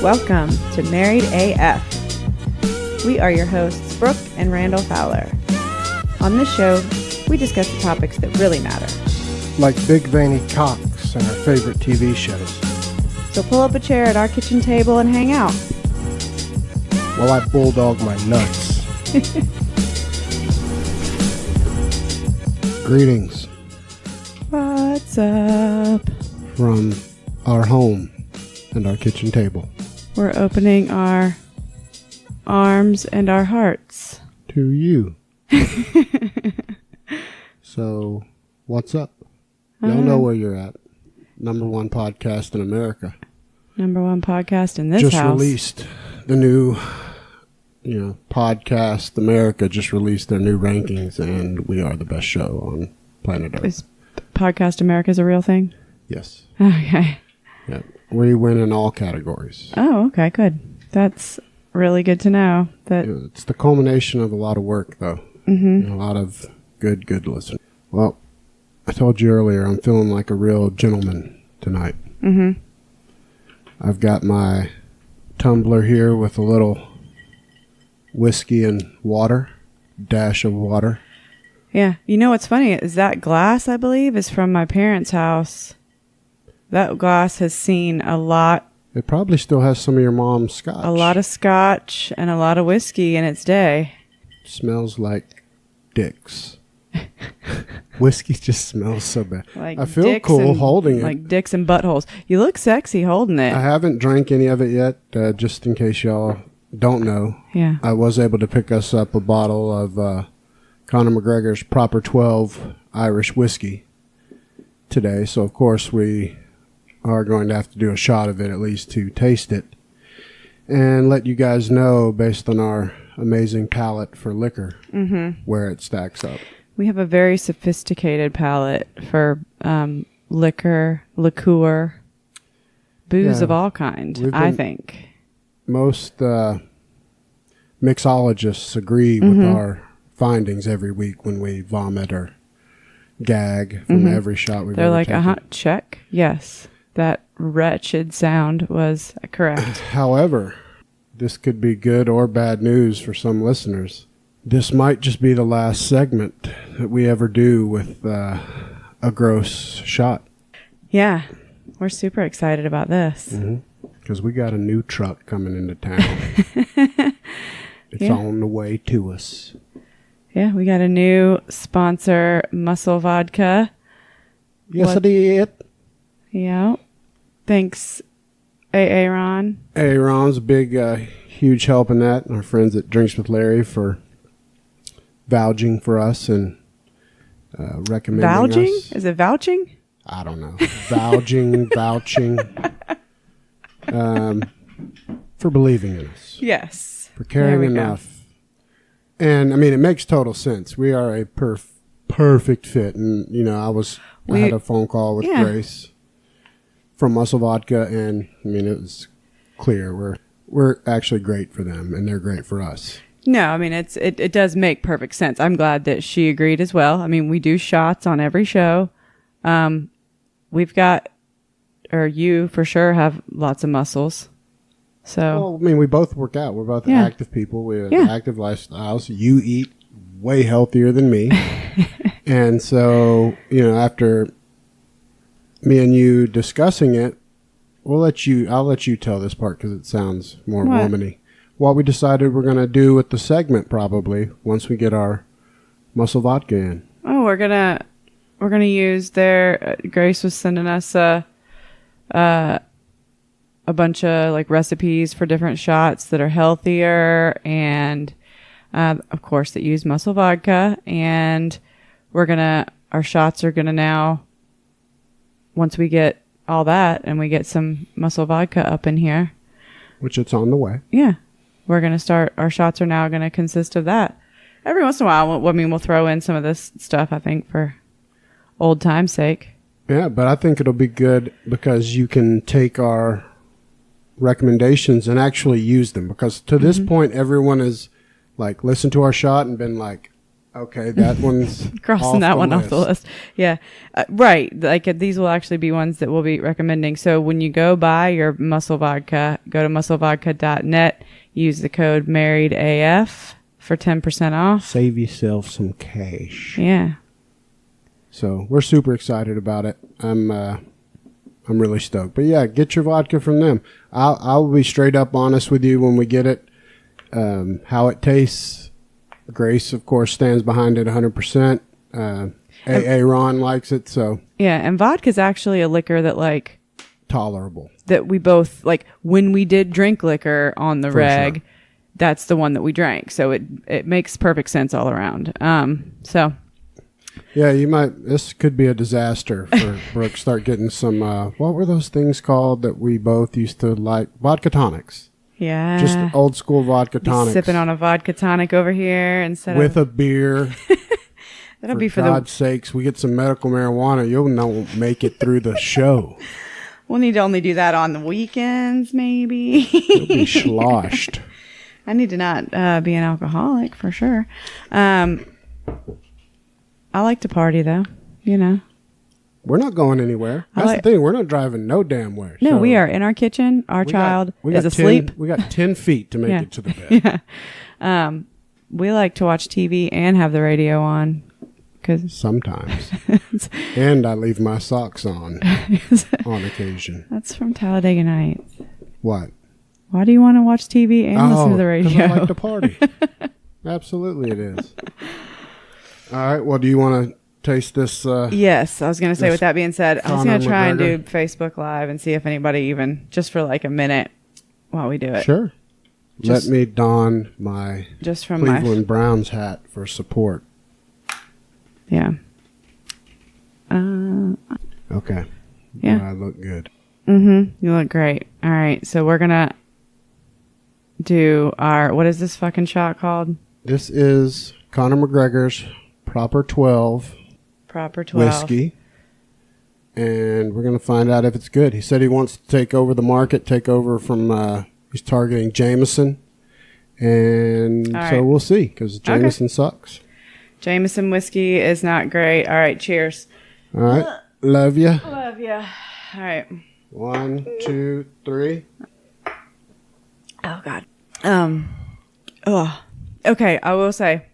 Welcome to Married AF. We are your hosts, Brooke and Randall Fowler. On this show, we discuss the topics that really matter. Like big veiny cocks and our favorite TV shows. So pull up a chair at our kitchen table and hang out. While I bulldog my nuts. Greetings. What's up? From our home and our kitchen table. We're opening our arms and our hearts. To you. So, what's up? Y'all know where you're at. Number one podcast in America. Number one podcast in this just house. Just released the new, Podcast America just released their new rankings, and we are the best show on planet Earth. Is Podcast America is a real thing? Yes. Okay. Yeah. We win in all categories. Oh, okay, good. That's really good to know. That it's the culmination of a lot of work, though. Mm-hmm. A lot of good listeners. Well, I told you earlier, I'm feeling like a real gentleman tonight. Mm-hmm. I've got my tumbler here with a little whiskey and water, dash of water. Yeah. You know what's funny is that glass, I believe, is from my parents' house. That glass has seen a lot. It probably still has some of your mom's scotch. A lot of scotch and a lot of whiskey in its day. Smells like dicks. Whiskey just smells so bad. Like I feel cool holding it. Like dicks and buttholes. You look sexy holding it. I haven't drank any of it yet, just in case y'all don't know. Yeah. I was able to pick us up a bottle of Conor McGregor's Proper 12 Irish whiskey today. So, of course, we are going to have to do a shot of it at least to taste it and let you guys know, based on our amazing palate for liquor, where it stacks up. We have a very sophisticated palate for liquor, booze of all kind, I think. Most mixologists agree with our findings every week when we vomit or gag from every shot we've ever taken. They're like, check. Yes, that wretched sound was correct. However, this could be good or bad news for some listeners. This might just be the last segment that we ever do with a gross shot. Yeah, we're super excited about this. Because we got a new truck coming into town. It's on the way to us. Yeah, we got a new sponsor, Muscle Vodka. Yes, I did. Yeah. Thanks, Aaron. Aaron's a big, huge help in that. Our friends at Drinks with Larry for vouching for us and recommending vouching? us. Is it vouching? I don't know. Vouching. For believing in us. Yes. For caring enough. And, I mean, it makes total sense. We are a perfect fit. And, I had a phone call with Grace from Muscle Vodka, and, I mean, it was clear. We're actually great for them, and they're great for us. No, I mean, it does make perfect sense. I'm glad that she agreed as well. I mean, we do shots on every show. We've got, or you for sure have lots of muscles. So, well, I mean, we both work out. We're both active people. We have active lifestyles. You eat way healthier than me. And so, after me and you discussing it, I'll let you tell this part because it sounds more womany. What we decided we're going to do with the segment probably once we get our Muscle Vodka in. Oh, we're gonna use their Grace was sending us a bunch of like recipes for different shots that are healthier and of course that use Muscle Vodka, and our shots are gonna now, once we get all that and we get some Muscle Vodka up in here, which it's on the way. Yeah. We're going to start, our shots are now going to consist of that. Every once in a while, we'll throw in some of this stuff, I think, for old time's sake. Yeah, but I think it'll be good because you can take our recommendations and actually use them. Because to this point, everyone has, listened to our shot and been like, Okay, that one's crossing that one off the list. Yeah, right. Like these will actually be ones that we'll be recommending. So when you go buy your Muscle Vodka, go to musclevodka.net. Use the code marriedaf for 10% off. Save yourself some cash. Yeah. So we're super excited about it. I'm really stoked. But yeah, get your vodka from them. I'll be straight up honest with you when we get it. How it tastes. Grace, of course, stands behind it 100%. Ron likes it, so. Yeah, and vodka's actually a liquor that, like... tolerable. That we both, like, when we did drink liquor on the reg, sure. That's the one that we drank. So it makes perfect sense all around. So... yeah, this could be a disaster for Brooke. Start getting some, what were those things called that we both used to like? Vodka tonics. Yeah. Just old school vodka tonics. Sipping on a vodka tonic over here instead with a beer. That'll be for God's sakes, we get some medical marijuana, you'll not make it through the show. We'll need to only do that on the weekends, maybe. You'll be sloshed. I need to not be an alcoholic for sure. I like to party though, you know. We're not going anywhere. That's the thing. We're not driving no damn where. No, we are in our kitchen. Our child is asleep. We got 10 feet to make it to the bed. Yeah. We like to watch TV and have the radio on. Sometimes. And I leave my socks on occasion. That's from Talladega Nights. What? Why do you want to watch TV and listen to the radio? I like to party. Absolutely it is. All right. Well, do you want to taste this? Yes, I was going to say, with that being said, I was going to try and do Facebook Live and see if anybody even, just for like a minute while we do it. Sure. Let me don my Cleveland Browns hat for support. Yeah. Okay. Yeah. I look good. Mm-hmm. You look great. All right. So we're going to do what is this fucking shot called? This is Conor McGregor's Proper 12. Proper 12. Whiskey. And we're going to find out if it's good. He said he wants to take over the market, take over from, he's targeting Jameson. And so we'll see, because Jameson sucks. Jameson whiskey is not great. All right, cheers. All right. Love you. Love you. All right. 1, 2, 3. Oh, God. Okay, I will say.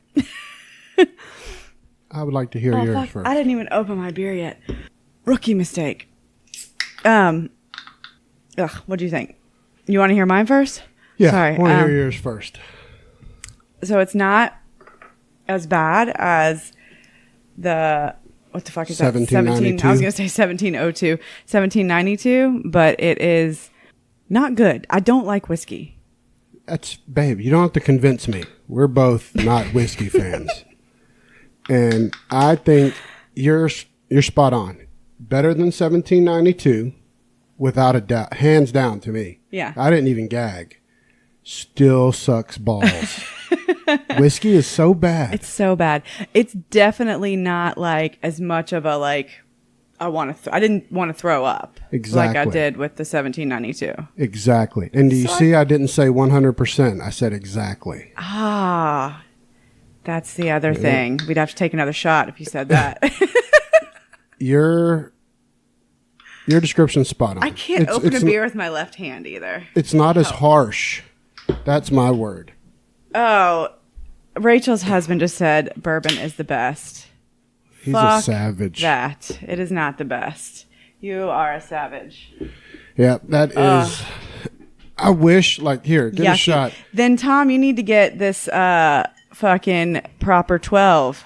I would like to hear yours first. I didn't even open my beer yet. Rookie mistake. What do you think? You want to hear mine first? Yeah, sorry. I want to hear yours first. So it's not as bad as what the fuck is that? 1792. I was going to say 1792, but it is not good. I don't like whiskey. Babe, you don't have to convince me. We're both not whiskey fans. And I think you're spot on. Better than 1792, without a doubt. Hands down to me. Yeah. I didn't even gag. Still sucks balls. Whiskey is so bad. It's so bad. It's definitely not like as much of a like, I didn't want to throw up. Exactly. Like I did with the 1792. Exactly. And do you see I didn't say 100%. I said exactly. Ah, that's the other thing. We'd have to take another shot if you said that. Your description's spot on. I can't open a beer with my left hand either. It's not as harsh. That's my word. Oh, Rachel's husband just said bourbon is the best. He's a savage. That. It is not the best. You are a savage. Yeah, that is. I wish, here, get a shot. Then, Tom, you need to get this fucking Proper 12.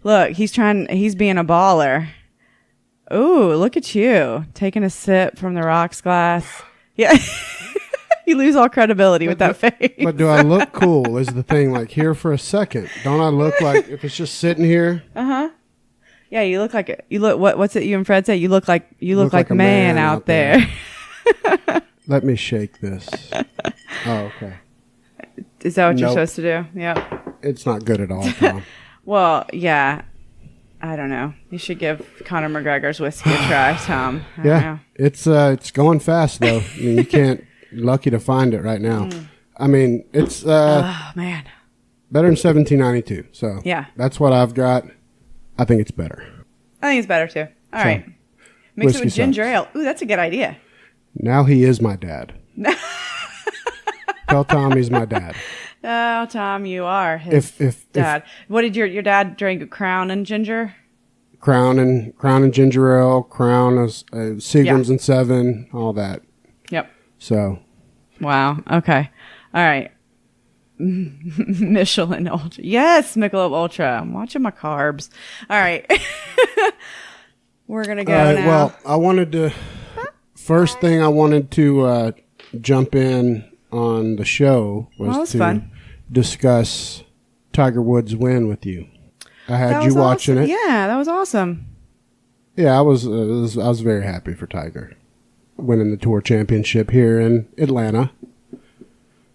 Look, he's being a baller. Ooh, look at you. Taking a sip from the rocks glass. Yeah. You lose all credibility with that face. But do I look cool is the thing, here for a second. Don't I look like, if it's just sitting here? Uh-huh. Yeah, you look like what's it you and Fred say? You look like a man out there. Let me shake this. Oh, okay. Is that what you're supposed to do? Yep. It's not good at all, Tom. Well, yeah. I don't know. You should give Conor McGregor's whiskey a try, Tom. I don't know. It's going fast though. I mean, you can't. Lucky to find it right now. I mean, it's. Oh man. Better than 1792. So yeah, that's what I've got. I think it's better. I think it's better too. All right. Mix it with ginger ale. Ooh, that's a good idea. Now he is my dad. Tell Tom he's my dad. Oh, Tom, you are his dad. What did your dad drink? Crown and ginger? Crown and ginger ale, Crown, Seagram's and 7, all that. Yep. So. Wow. Okay. All right. Michelin Ultra. Yes, Michelob Ultra. I'm watching my carbs. All right. We're going to go now. Well, I wanted to... First thing I wanted to jump in on the show was to discuss Tiger Woods' win with you. I had you watching it. Yeah, that was awesome. Yeah, I was very happy for Tiger winning the Tour Championship here in Atlanta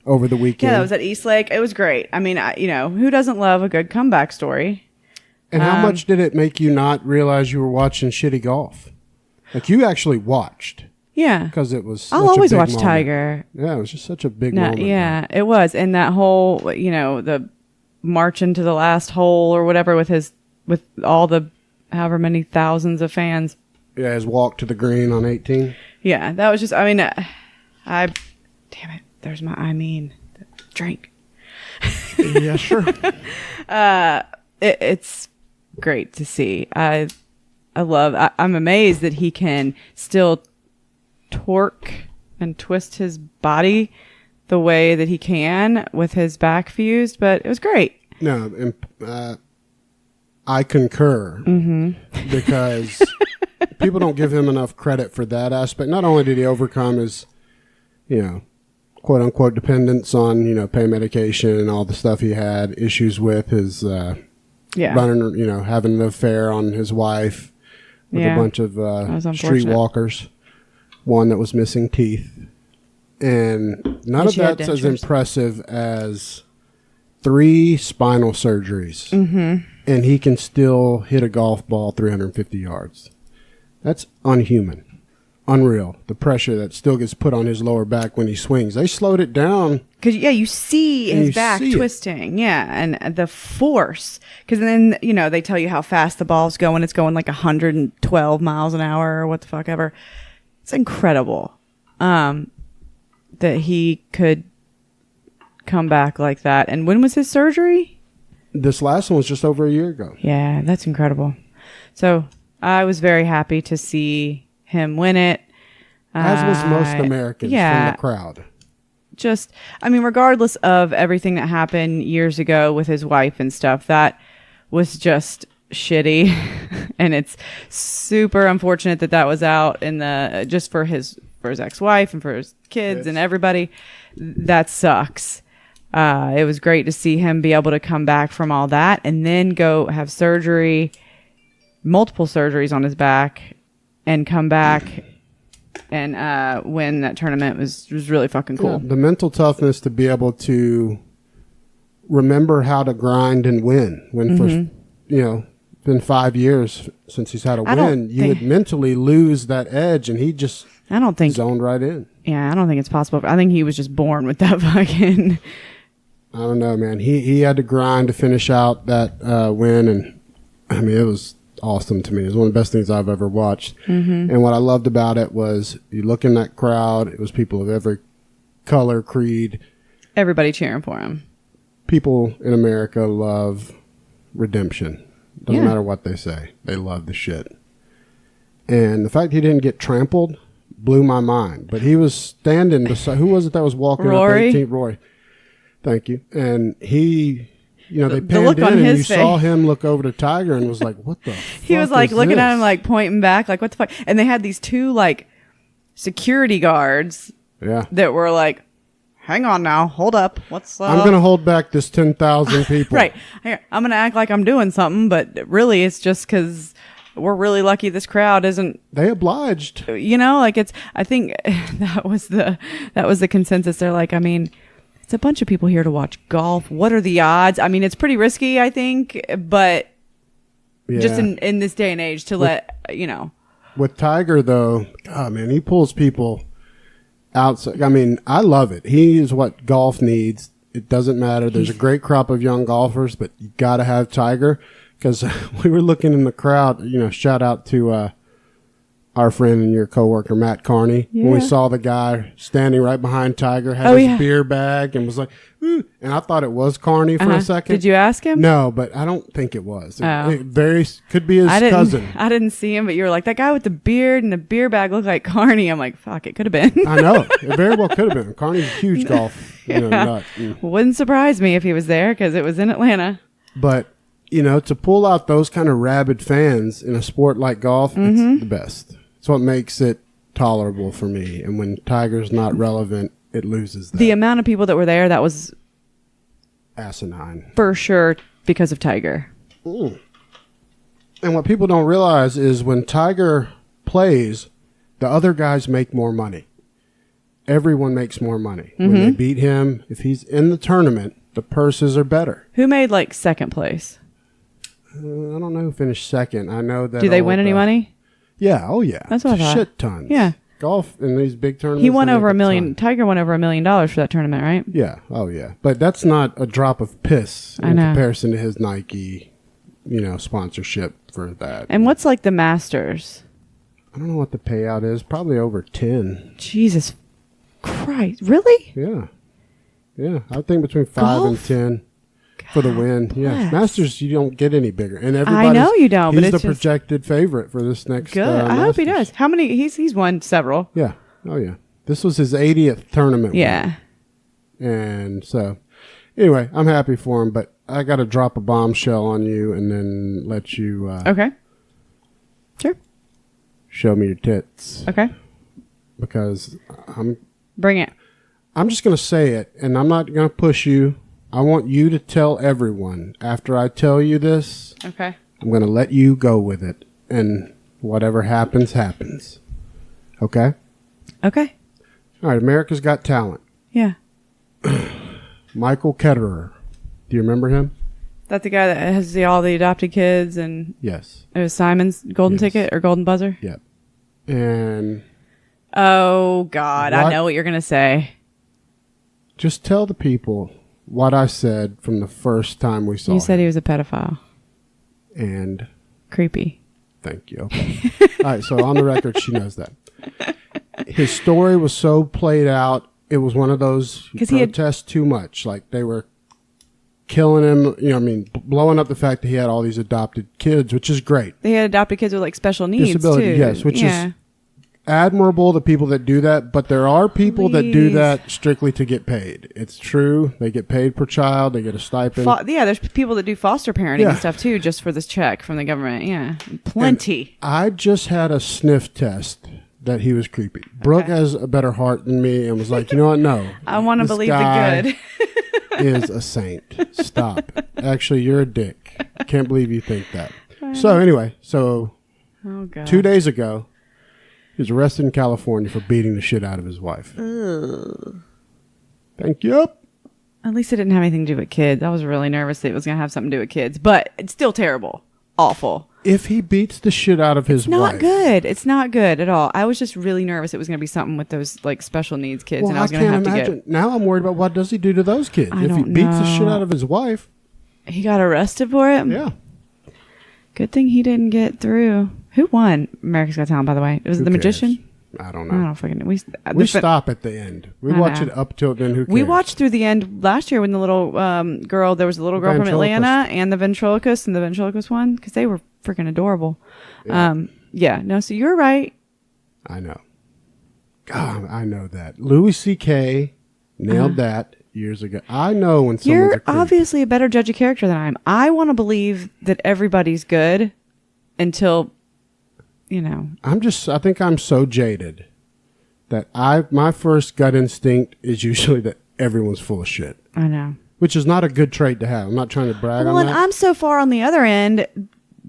over the weekend. Yeah, that was at East Lake. It was great. I mean, who doesn't love a good comeback story? And how much did it make you not realize you were watching shitty golf? Like, you actually watched. Yeah. Because it was I'll always watch Tiger. Yeah, it was just such a big moment. Yeah, it was. And that whole, the march into the last hole or whatever with all the however many thousands of fans. Yeah, his walk to the green on 18. Yeah, that was just, damn it. There's my, drink. Yeah, sure. It's great to see. I'm amazed that he can still torque and twist his body the way that he can with his back fused, but it was great. No, I concur because people don't give him enough credit for that aspect. Not only did he overcome his, quote unquote dependence on, pain medication and all the stuff he had issues with, his running, having an affair on his wife with a bunch of streetwalkers, one that was missing teeth. And none of that's as impressive as 3 spinal surgeries. Mm-hmm. And he can still hit a golf ball 350 yards. That's unhuman. Unreal. The pressure that still gets put on his lower back when he swings. They slowed it down. Because, you see his back twisting. Yeah, and the force. Because then, they tell you how fast the ball's going. It's going like 112 miles an hour or what the fuck ever. It's incredible that he could come back like that. And when was his surgery? This last one was just over a year ago. Yeah, that's incredible. So I was very happy to see him win it. As was most Americans from the crowd. Regardless of everything that happened years ago with his wife and stuff, that was just shitty. And it's super unfortunate that was out in the, just for his ex-wife and for his kids and everybody. That sucks. It was great to see him be able to come back from all that and then go have surgery, multiple surgeries on his back, and come back and win that tournament was really fucking cool. Yeah, the mental toughness to be able to remember how to grind and win when for been 5 years since he's had a win. You would mentally lose that edge, and he just zoned right in. Yeah, I don't think it's possible. I think he was just born with that fucking. I don't know, man. He had to grind to finish out that win, and it was awesome to me. It was one of the best things I've ever watched. Mm-hmm. And what I loved about it was you look in that crowd, it was people of every color, creed. Everybody cheering for him. People in America love redemption. Doesn't matter what they say. They love the shit. And the fact he didn't get trampled blew my mind. But he was standing beside, who was it that was walking Rory? Up 18th? Rory. Thank you. And he, they panned in and you saw him look over to Tiger and was like, what the fuck He was like looking at him like pointing back like, what the fuck? And they had these 2 like security guards that were like, hang on now, hold up. I'm going to hold back this 10,000 people. Right. I'm going to act like I'm doing something, but really it's just because we're really lucky this crowd isn't. They obliged. I think that was the consensus. They're like, it's a bunch of people here to watch golf. What are the odds? It's pretty risky, I think, but just in this day and age to With Tiger, though, God, man, he pulls people outside. I love it. He is what golf needs. It doesn't matter. There's a great crop of young golfers, but you got to have Tiger. Because we were looking in the crowd, shout out to our friend and your coworker, Matt Carney. Yeah. When we saw the guy standing right behind Tiger, had his beer bag and was like, ooh. And I thought it was Carney for a second. Did you ask him? No, but I don't think it was. It could be his cousin. I didn't see him, but you were like, that guy with the beard and the beer bag looked like Carney. I'm like, fuck, it could have been. I know. It very well could have been. Carney's a huge golf nut. Wouldn't surprise me if he was there because it was in Atlanta. But to pull out those kind of rabid fans in a sport like golf, it's the best. It's what makes it tolerable for me. And when Tiger's not relevant, it loses that. The amount of people that were there, that was asinine. For sure, because of Tiger. And what people don't realize is when Tiger plays, the other guys make more money. Everyone makes more money. When they beat him, if he's in the tournament, the purses are better. Who made second place? I don't know who finished second. I know that. Do they win any money? Yeah. Oh, yeah. That's what I thought. Shit tons. Yeah. Golf in these big tournaments. He won over $1 million. Tiger won over $1 million for that tournament, right? Yeah. Oh, yeah. But that's not a drop of piss in comparison to his Nike, sponsorship for that. And what's the Masters? I don't know what the payout is. Probably over 10. Jesus Christ. Really? Yeah. Yeah. I think between 5 and 10. For the win, yeah. Masters, you don't get any bigger, and everybody. I know you don't. He's the projected favorite for this next. Good. I hope he does. How many? He's won several. Yeah. Oh yeah. This was his 80th tournament. Yeah. Win. And so, anyway, I'm happy for him, but I got to drop a bombshell on you and then let you. Okay. Sure. Show me your tits. Okay. Because Bring it. I'm just going to say it, and I'm not going to push you. I want you to tell everyone. After I tell you this, okay, I'm going to let you go with it. And whatever happens, happens. Okay? Okay. All right, America's Got Talent. Yeah. Michael Ketterer. Do you remember him? That the guy that has all the adopted kids and... Yes. It was Simon's golden ticket or golden buzzer? Yep. And... Oh, God. I know what you're going to say. Just tell the people... what I said from the first time we saw him. You said he was a pedophile. And? Creepy. Thank you. Okay. All right, so on the record, she knows that. His story was so played out, it was one of those protests too much. They were killing him, blowing up the fact that he had all these adopted kids, which is great. They had adopted kids with special needs, disability, too. Yes, which is admirable, the people that do that, but there are people that do that strictly to get paid. It's true. They get paid per child. They get a stipend. There's people that do foster parenting and stuff too, just for this check from the government. Yeah, plenty. And I just had a sniff test that he was creepy. Brooke has a better heart than me and was like, you know what? No. I want to believe the good. Is a saint. Stop. Actually, you're a dick. I can't believe you think that. So anyway, oh, God. 2 days ago, he was arrested in California for beating the shit out of his wife. Ugh. Thank you. At least it didn't have anything to do with kids. I was really nervous that it was going to have something to do with kids. But it's still terrible. Awful. If he beats the shit out of his wife. It's not good. It's not good at all. I was just really nervous it was going to be something with those special needs kids. And I was going to have to get... Now I'm worried about what does he do to those kids. If he beats the shit out of his wife. He got arrested for it? Yeah. Good thing he didn't get through. Who won America's Got Talent, by the way? Was it The Magician? I don't know. I don't fucking know. We stop at the end. We watch it up till then. Who cares? We watched through the end last year when the little girl, there was a little girl from Atlanta and the ventriloquist and the ventriloquist one because they were freaking adorable. Yeah. So you're right. I know. God, I know that. Louis C.K. nailed that years ago. I know when someone's You're obviously a better judge of character than I am. I want to believe that everybody's good until... I think I'm so jaded that my first gut instinct is usually that everyone's full of shit. I know. Which is not a good trait to have. I'm not trying to brag on that. Well, and I'm so far on the other end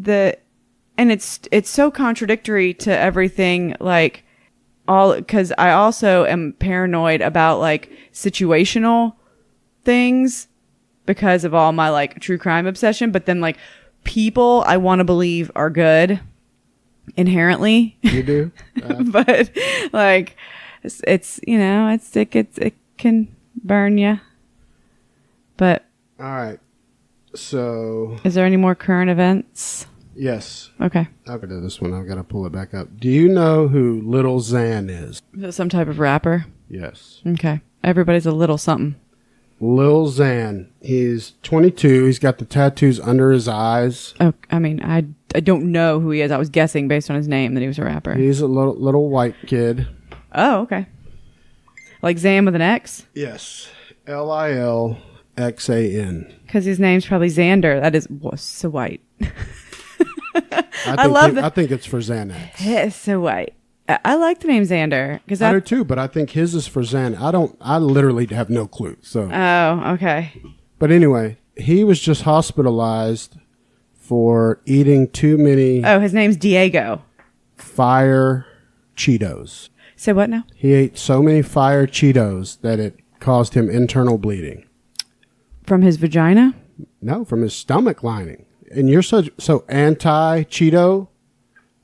and it's so contradictory to everything because I also am paranoid about situational things because of all my true crime obsession, but then people I want to believe are good. Inherently, you do, but it can burn you. But all right. So, is there any more current events? Yes. Okay. I'll go to this one. I've got to pull it back up. Do you know who Little Xan is? Is it some type of rapper? Yes. Okay. Everybody's a little something. Lil Xan. He's 22. He's got the tattoos under his eyes. Oh, I mean, I don't know who he is. I was guessing based on his name that he was a rapper. He's a little white kid. Oh, okay. Like Xan with an X? Yes. Lilxan. Because his name's probably Xander. That is so white. I think it's for Xanax. It's so white. I like the name Xander. I do too, but I think his is for Xan. I literally have no clue. So. Oh, okay. But anyway, he was just hospitalized for eating too many. Oh, his name's Diego. Fire Cheetos. Say what now? He ate so many fire Cheetos that it caused him internal bleeding. From his vagina? No, from his stomach lining. And you're so anti-Cheeto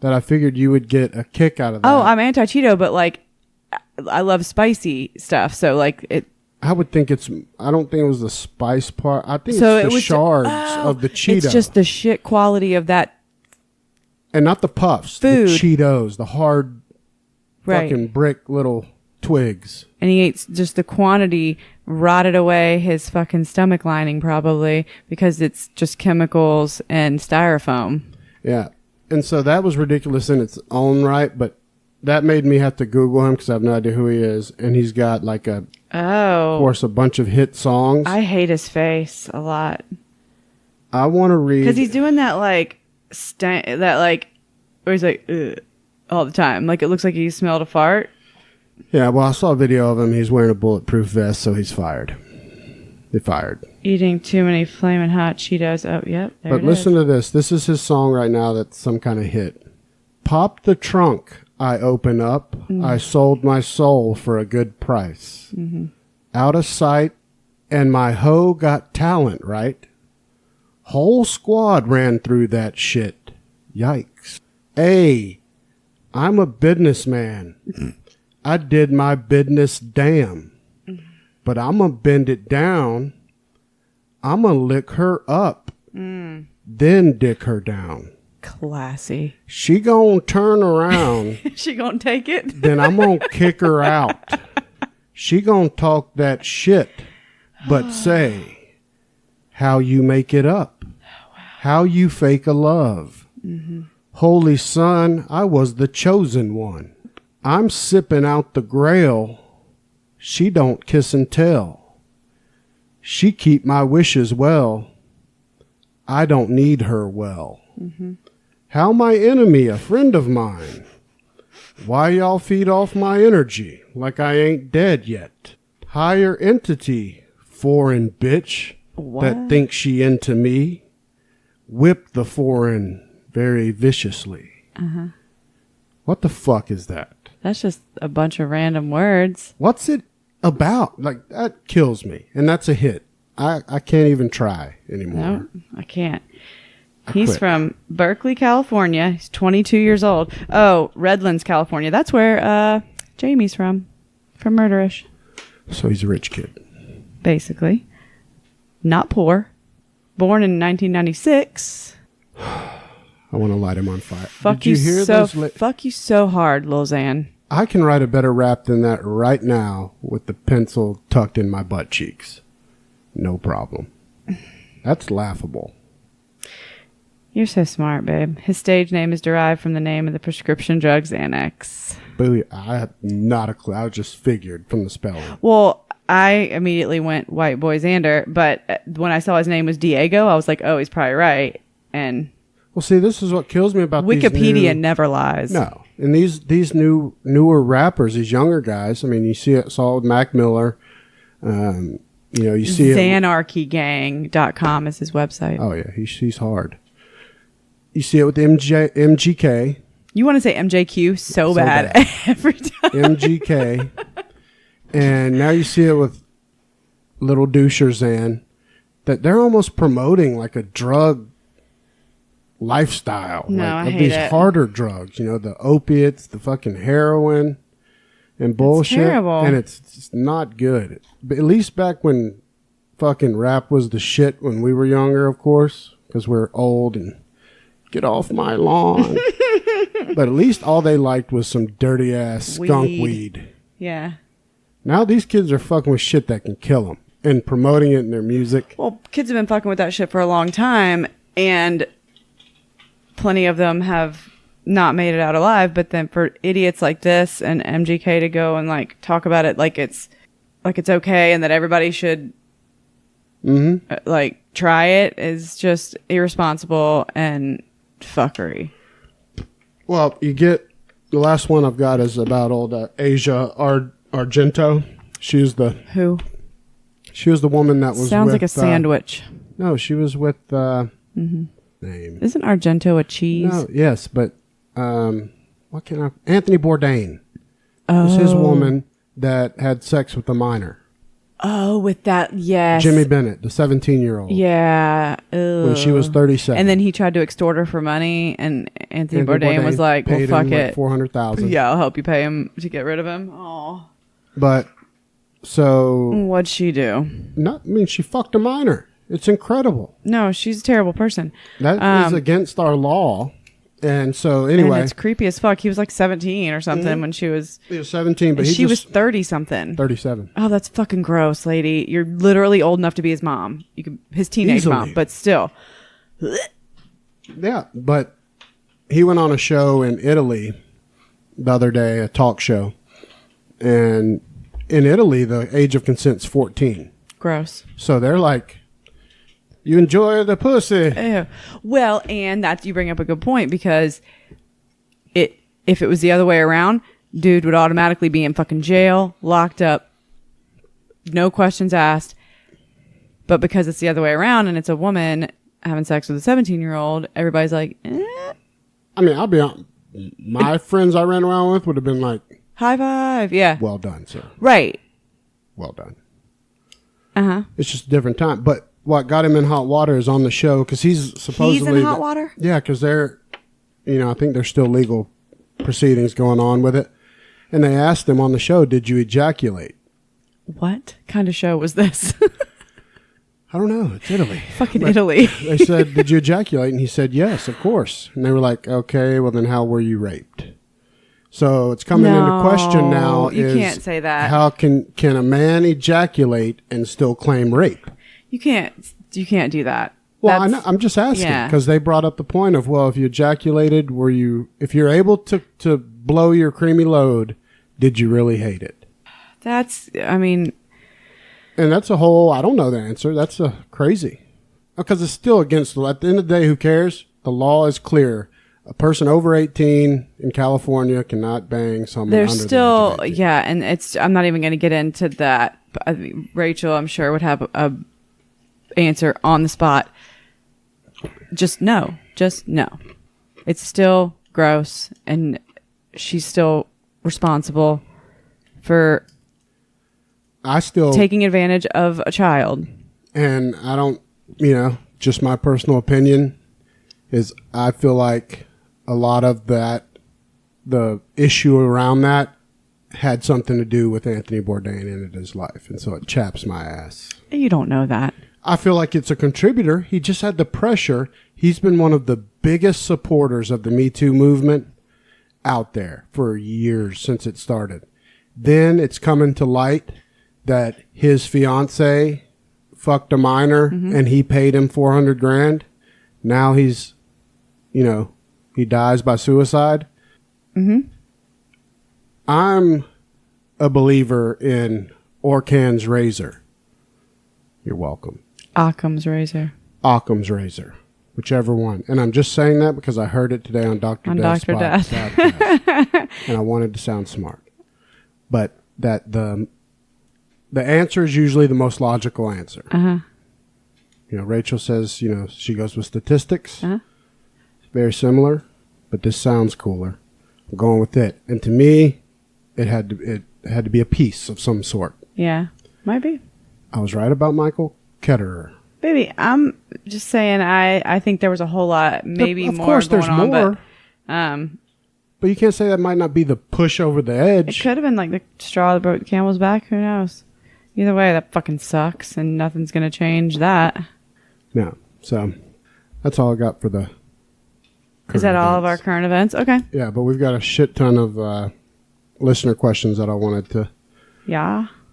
that I figured you would get a kick out of that. Oh, I'm anti-Cheeto, but like, I love spicy stuff. So like it. I would think I don't think it was the spice part. I think it's the shards of the Cheeto. It's just the shit quality of that. And not the puffs. Food. The Cheetos, the hard fucking brick little twigs. And he ate just the quantity, rotted away his fucking stomach lining probably because it's just chemicals and styrofoam. Yeah. And so that was ridiculous in its own right, but that made me have to Google him because I have no idea who he is. And he's got like of course, a bunch of hit songs. I hate his face a lot. I want to read. Because he's doing that where he's like, ugh, all the time. Like it looks like he smelled a fart. Yeah, well, I saw a video of him. He's wearing a bulletproof vest, so he's fired. They fired. Eating too many flaming hot Cheetos. Oh, yep. But listen to this. This is his song right now that's some kind of hit. Pop the trunk, I open up. Mm-hmm. I sold my soul for a good price. Mm-hmm. Out of sight, and my hoe got talent, right? Whole squad ran through that shit. Yikes. Hey, I'm a businessman. I did my business damn. But I'm going to bend it down. I'm going to lick her up. Then dick her down. Classy. She going to turn around. She going to take it? Then I'm going to kick her out. She going to talk that shit. But say, how you make it up. How you fake a love. Mm-hmm. Holy son, I was the chosen one. I'm sipping out the grail. She don't kiss and tell. She keep my wishes well. I don't need her well. Mm-hmm. How my enemy a friend of mine? Why y'all feed off my energy like I ain't dead yet? Higher entity, foreign bitch, that thinks she into me. Whip the foreign very viciously. Uh-huh. What the fuck is that? That's just a bunch of random words. What's it about? Like, that kills me. And that's a hit. I can't even try anymore. No, I can't. He's from Berkeley, California. He's 22 years old. Oh, Redlands, California. That's where Jamie's from Murderish. So he's a rich kid. Basically. Not poor. Born in 1996. I want to light him on fire. Fuck you so hard, Lil Xan. I can write a better rap than that right now with the pencil tucked in my butt cheeks. No problem. That's laughable. You're so smart, babe. His stage name is derived from the name of the prescription drug Xanax. Booyah. I had not a clue. I just figured from the spelling. Well, I immediately went white boy Xander, but when I saw his name was Diego, I was like, oh, he's probably right. And well, see, this is what kills me about Wikipedia never lies. No. And these newer rappers, these younger guys, I mean, you saw with Mac Miller, you see Zanarchygang.com is his website. Oh, yeah. He's hard. You see it with MGK. You want to say MJQ so bad every time. MGK. And now you see it with Little Doucher Xan, that they're almost promoting like a drug lifestyle. No, like, I hate these it. harder drugs, the opiates, the fucking heroin and bullshit. It's terrible. And it's not good. But at least back when fucking rap was the shit when we were younger, of course, because we're old and get off my lawn. But at least all they liked was some dirty ass skunk weed. Yeah. Now these kids are fucking with shit that can kill them and promoting it in their music. Well, kids have been fucking with that shit for a long time, and plenty of them have not made it out alive. But then for idiots like this and MGK to go and like talk about it like it's okay and that everybody should like try it is just irresponsible and fuckery. Well, you get the last one I've got is about old Asia Argento. She was the woman that was sounds with, like a sandwich. No, she was with name. Isn't Argento a cheese? No, yes, but Anthony Bourdain was his woman that had sex with a minor. Oh, with that, yes. Jimmy Bennett, the 17-year-old. Yeah. When she was 37. And then he tried to extort her for money, and Anthony Bourdain was like, well, fuck it. $400,000. Yeah, I'll help you pay him to get rid of him. Oh. But, so... What'd she do? She fucked a minor. It's incredible. No, she's a terrible person. That is against our law. And so, anyway. And it's creepy as fuck. He was like 17 or something when she was... He was 17, but she was 30-something. 37. Oh, that's fucking gross, lady. You're literally old enough to be his mom. His teenage mom, but still. Yeah, but he went on a show in Italy the other day, a talk show. And in Italy, the age of consent's 14. Gross. So they're like... You enjoy the pussy. Ew. Well, and that you bring up a good point because if it was the other way around, dude would automatically be in fucking jail, locked up, no questions asked. But because it's the other way around and it's a woman having sex with a 17-year-old, everybody's like, eh. I mean, I'll be honest. My friends I ran around with would have been like, high five. Yeah. Well done, sir. Right. Well done. Uh-huh. It's just a different time. But what got him in hot water is on the show because he's supposedly... He's in hot water? Yeah, because they're, I think there's still legal proceedings going on with it. And they asked him on the show, did you ejaculate? What kind of show was this? I don't know. It's Italy. Fucking Italy. They said, did you ejaculate? And he said, yes, of course. And they were like, okay, well then how were you raped? So it's coming into question now. You can't say that. How can a man ejaculate and still claim rape? You can't do that. Well, I know, I'm just asking because they brought up the point of, well, if you ejaculated, if you're able to blow your creamy load, did you really hate it? And that's a whole, I don't know the answer. That's crazy. Because it's still against the law. At the end of the day, who cares? The law is clear. A person over 18 in California cannot bang someone under the age of 18. Yeah, and I'm not even going to get into that. But Rachel, I'm sure, would have a answer on the spot. Just no. It's still gross, and she's still responsible for taking advantage of a child. And I don't, just my personal opinion is I feel like a lot of that, the issue around that had something to do with Anthony Bourdain in his life. And so it chaps my ass. You don't know that. I feel like it's a contributor. He just had the pressure. He's been one of the biggest supporters of the Me Too movement out there for years since it started. Then it's coming to light that his fiance fucked a minor and he paid him $400,000. Now he's, he dies by suicide. Mm-hmm. I'm a believer in Orkan's razor. You're welcome. Occam's razor. Occam's razor. Whichever one. And I'm just saying that because I heard it today on Dr. Death's podcast. And I wanted to sound smart. But that the answer is usually the most logical answer. Uh-huh. Rachel says, she goes with statistics. Uh-huh. Very similar, but this sounds cooler. I'm going with it. And to me, it had to be a piece of some sort. Yeah, might be. I was right about Michael Ketterer. Baby, I'm just saying I think there was a whole lot, maybe more. Of course, there's more. But you can't say that might not be the push over the edge. It could have been like the straw that broke the camel's back. Who knows? Either way, that fucking sucks, and nothing's going to change that. No. So that's all I got for the current Is that all of our current events? Okay. Yeah, but we've got a shit ton of listener questions that I wanted to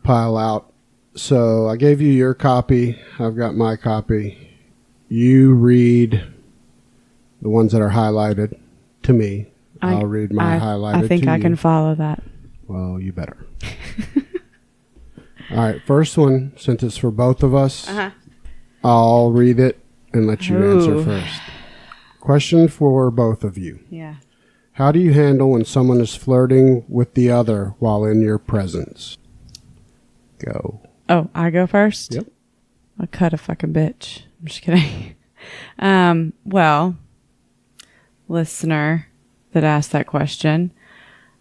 pile out. So I gave you your copy. I've got my copy. You read the ones that are highlighted to me. I'll read my highlighted to you. I think I can follow that. Well, you better. All right, first one, since it's for both of us, I'll read it and let you answer first. Question for both of you. Yeah. How do you handle when someone is flirting with the other while in your presence? Go. Oh, I go first? Yep. I'll cut a fucking bitch. I'm just kidding. Well, listener that asked that question,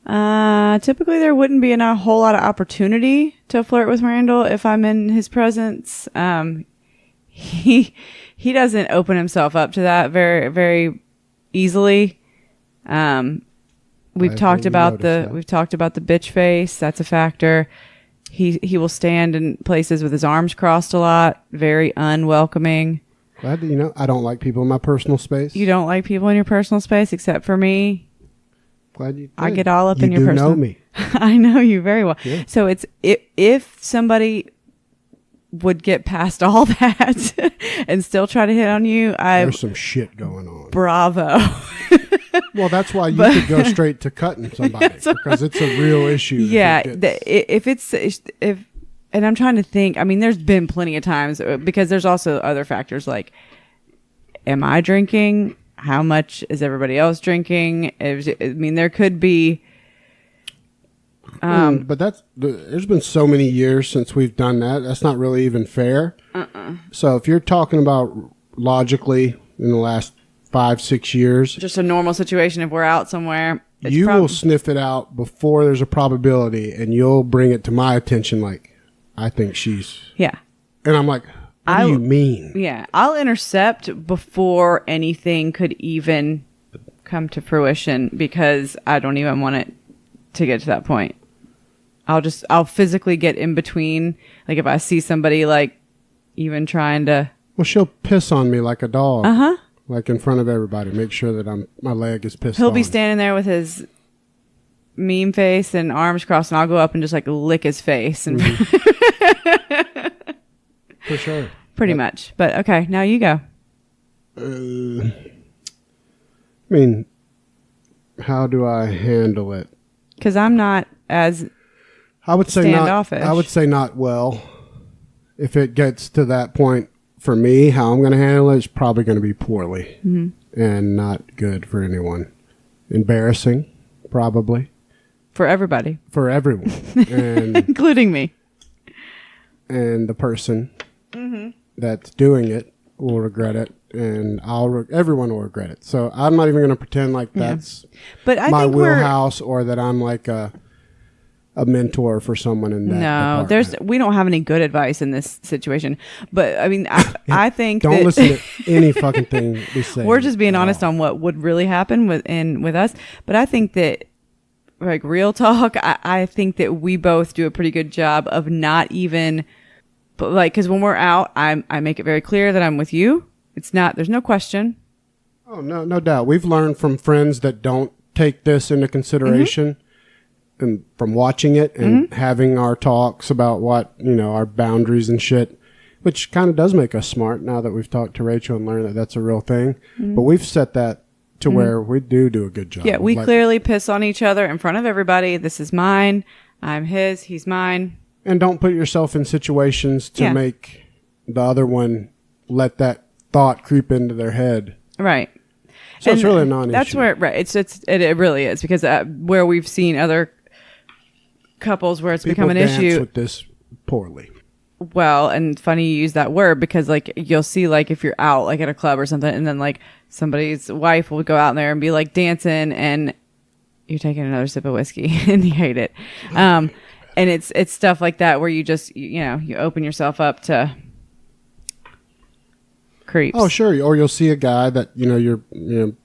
typically there wouldn't be a whole lot of opportunity to flirt with Randall if I'm in his presence. He doesn't open himself up to that very, very easily. We've talked about the bitch face. That's a factor. He will stand in places with his arms crossed a lot. Very unwelcoming. Glad that you know I don't like people in my personal space. You don't like people in your personal space except for me. Glad you did. I get all up in your personal. You know me. I know you very well. Yeah. So it's if somebody would get past all that and still try to hit on you, there's some shit going on. Bravo. Well, that's why you could go straight to cutting somebody because it's a real issue. Yeah, and I'm trying to think. I mean, there's been plenty of times because there's also other factors like, am I drinking? How much is everybody else drinking? I mean, there could be. But there's been so many years since we've done that. That's not really even fair. So if you're talking about logically in the last 5-6 years, just a normal situation, if we're out somewhere, you will sniff it out before there's a probability, and you'll bring it to my attention. Like, I think she's and I'm like, what do you mean? Yeah, I'll intercept before anything could even come to fruition because I don't even want it to get to that point. I'll physically get in between. Like if I see somebody like even trying to. Well, she'll piss on me like a dog. Like in front of everybody. Make sure that my leg is pissed He'll on. be standing there with his meme face and arms crossed, and I'll go up and just like lick his face. And For sure. Pretty much. But okay, now you go. I mean, how do I handle it? Because I'm not as standoffish. I would say not well. If it gets to that point for me, how I'm going to handle it is probably going to be poorly and not good for anyone. Embarrassing, probably. For everybody. For everyone. And including me. And the person that's doing it will regret it, and everyone will regret it. So I'm not even going to pretend like that's my wheelhouse or that I'm like a mentor for someone in that department. We don't have any good advice in this situation. But I mean, I think don't listen to any fucking thing we say. We're just being honest on what would really happen with us. But I think that, like real talk, I think that we both do a pretty good job of not even, but like, because when we're out, I make it very clear that I'm with you. There's no question. Oh, no doubt. We've learned from friends that don't take this into consideration. And from watching it and having our talks about what, our boundaries and shit, which kind of does make us smart now that we've talked to Rachel and learned that that's a real thing. But we've set that to where we do a good job. Yeah, we clearly piss on each other in front of everybody. This is mine. I'm his. He's mine. And don't put yourself in situations to make the other one let that thought creep into their head. Right. So it's really a non-issue. That's where, it really is, because where we've seen other couples where it's become an issue. People dance with this poorly. Well, and funny you use that word, because like you'll see like if you're out like at a club or something, and then like somebody's wife will go out there and be like dancing, and you're taking another sip of whiskey and you hate it. And it's stuff like that where you just you open yourself up to creeps. Oh, sure. Or you'll see a guy that, you're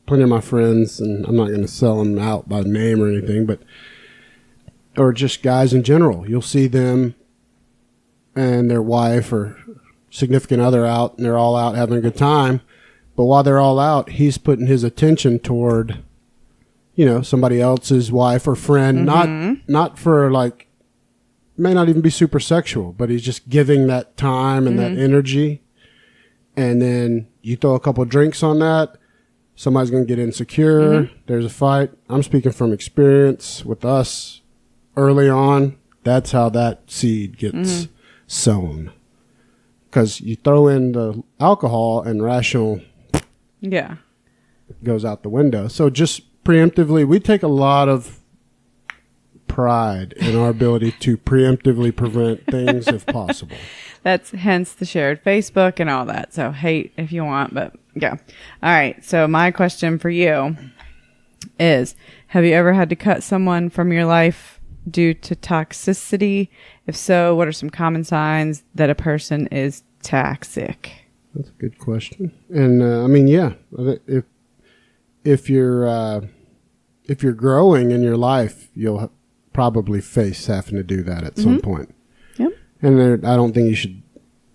plenty of my friends, and I'm not going to sell them out by name or anything, or just guys in general. You'll see them and their wife or significant other out, and they're all out having a good time. But while they're all out, he's putting his attention toward, somebody else's wife or friend, not for like, may not even be super sexual, but he's just giving that time and that energy. And then you throw a couple drinks on that, somebody's going to get insecure. There's a fight. I'm speaking from experience with us early on. That's how that seed gets sown. Because you throw in the alcohol and rational goes out the window. So just preemptively, we take a lot of pride in our ability to preemptively prevent things if possible. That's hence the shared Facebook and all that. So hate if you want, but yeah. All right. So my question for you is, have you ever had to cut someone from your life due to toxicity? If so, what are some common signs that a person is toxic? That's a good question. And I mean, yeah, if you're growing in your life, you'll probably face having to do that at some point. Yep. And I don't think you should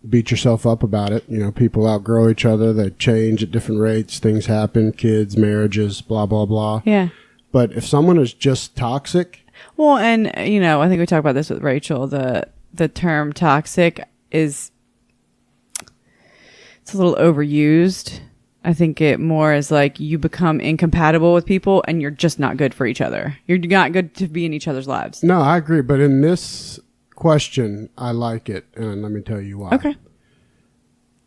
beat yourself up about it. People outgrow each other. They change at different rates. Things happen, kids, marriages, blah, blah, blah. Yeah. But if someone is just toxic. Well, and, I think we talked about this with Rachel. The term toxic it's a little overused. I think it more is like you become incompatible with people and you're just not good for each other. You're not good to be in each other's lives. No, I agree. But in this question, I like it. And let me tell you why. Okay.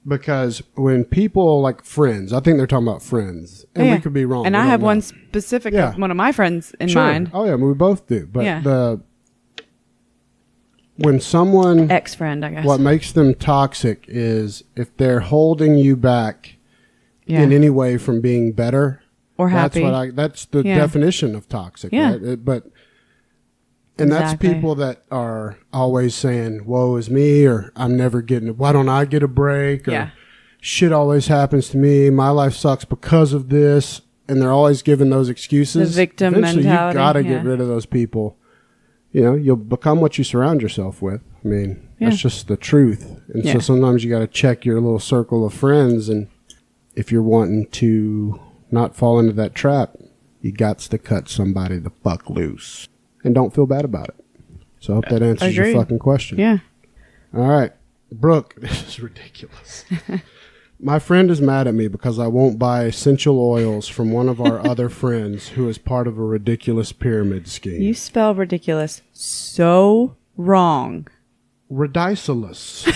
Because when people like friends, I think they're talking about friends. And we could be wrong. And I have one specific, one of my friends in mind. Oh, yeah. We both do. But when someone... Ex-friend, I guess. What makes them toxic is if they're holding you back in any way from being better or happy. That's the definition of toxic. Yeah. Right? And that's people that are always saying, woe is me, or I'm never getting, why don't I get a break? Or shit always happens to me. My life sucks because of this. And they're always giving those excuses. The victim Eventually, mentality. You've got to get rid of those people. You'll become what you surround yourself with. I mean, that's just the truth. And so sometimes you got to check your little circle of friends. And if you're wanting to not fall into that trap, you got to cut somebody the fuck loose. And don't feel bad about it. So I hope that answers your fucking question. Yeah. All right. Brooke, this is ridiculous. My friend is mad at me because I won't buy essential oils from one of our other friends who is part of a ridiculous pyramid scheme. You spell ridiculous so wrong. Ridiculous.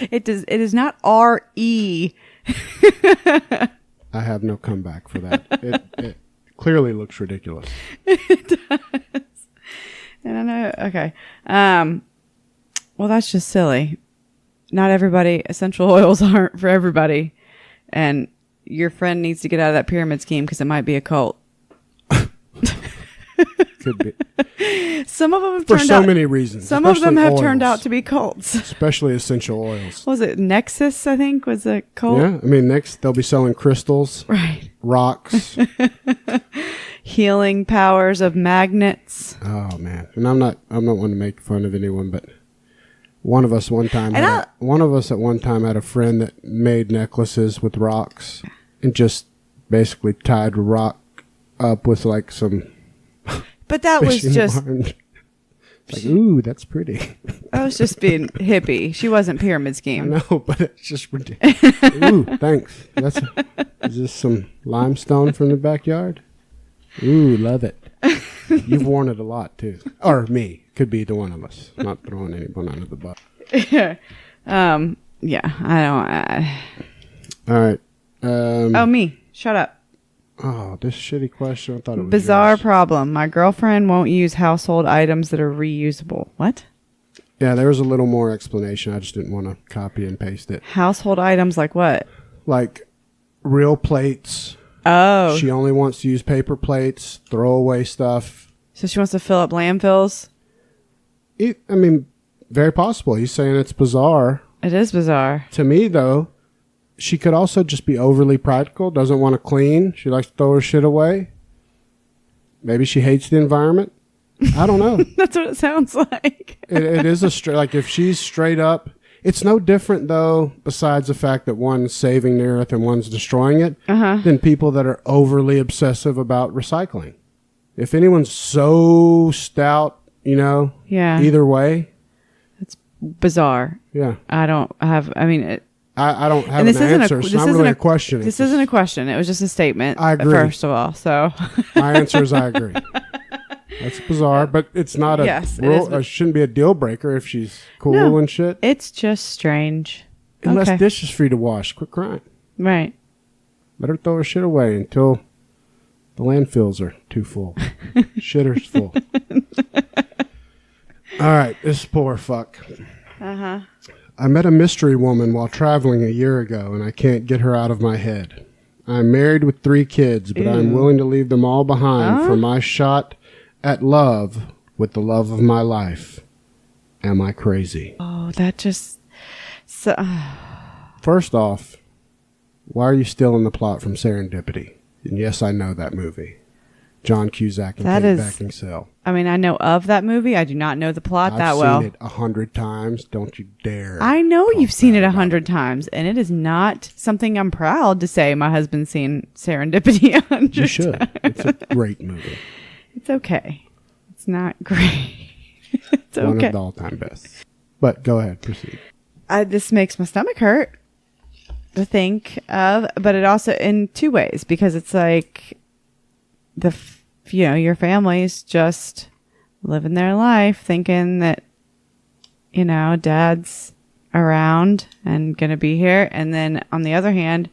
It is not R-E. I have no comeback for that. It clearly looks ridiculous. It does. And I know, okay. Well, that's just silly. Not everybody, essential oils aren't for everybody. And your friend needs to get out of that pyramid scheme because it might be a cult. Could be. Some of them have for turned so out, many reasons. Some of them have oils, turned out to be cults. Especially essential oils. What was it Nexus, I think, was a cult? Yeah. I mean, next they'll be selling crystals. Right. Rocks. Healing powers of magnets. Oh, man. And I'm not one to make fun of anyone, but one of us at one time had a friend that made necklaces with rocks and just basically tied a rock up with like some... But that was just... Like, ooh, that's pretty. That was just being hippie. She wasn't pyramid scheme. I know, but it's just ridiculous. Ooh, thanks. Is this some limestone from the backyard? Ooh, love it. You've worn it a lot, too. Or me. Could be either one of us. Not throwing anyone under the bus. Yeah, I don't... All right. Oh, me. Shut up. Oh, this shitty question. I thought it was bizarre yours. problem. My girlfriend won't use household items that are reusable. What? Yeah, there was a little more explanation. I just didn't want to copy and paste it. Household items like what? Like real plates. Oh. She only wants to use paper plates, throwaway stuff. So she wants to fill up landfills? Very possible. He's saying it's bizarre. It is bizarre. To me, though, she could also just be overly practical, doesn't want to clean. She likes to throw her shit away. Maybe she hates the environment. I don't know. That's what it sounds like. It is a straight, like if she's straight up, it's no different though, besides the fact that one's saving the earth and one's destroying it, than people that are overly obsessive about recycling. If anyone's so stout, either way. It's bizarre. Yeah. I don't have an answer. It's not really a question. This isn't a question. It was just a statement. I agree. First of all, so. My answer is I agree. That's bizarre, but it's not it shouldn't be a deal breaker if she's cool and shit. It's just strange. Unless dishes for you to wash. Quit crying. Right. Let her throw her shit away until the landfills are too full. Shitter's full. All right, this poor fuck. I met a mystery woman while traveling a year ago, and I can't get her out of my head. I'm married with 3 kids, but I'm willing to leave them all behind for my shot at love with the love of my life. Am I crazy? Oh, that just... First off, why are you still in the plot from Serendipity? And yes, I know that movie. John Cusack and Kate Beckinsale. I mean, I know of that movie. I do not know the plot that well. I've seen it 100 times. Don't you dare. I know you've seen it 100 times, and it is not something I'm proud to say my husband's seen Serendipity 100 times. You should. It's a great movie. It's okay. It's not great. It's okay. One of the all-time best. But go ahead, proceed. This makes my stomach hurt to think of, but it also in 2 ways, because it's like your family's just living their life thinking that, dad's around and going to be here. And then on the other hand,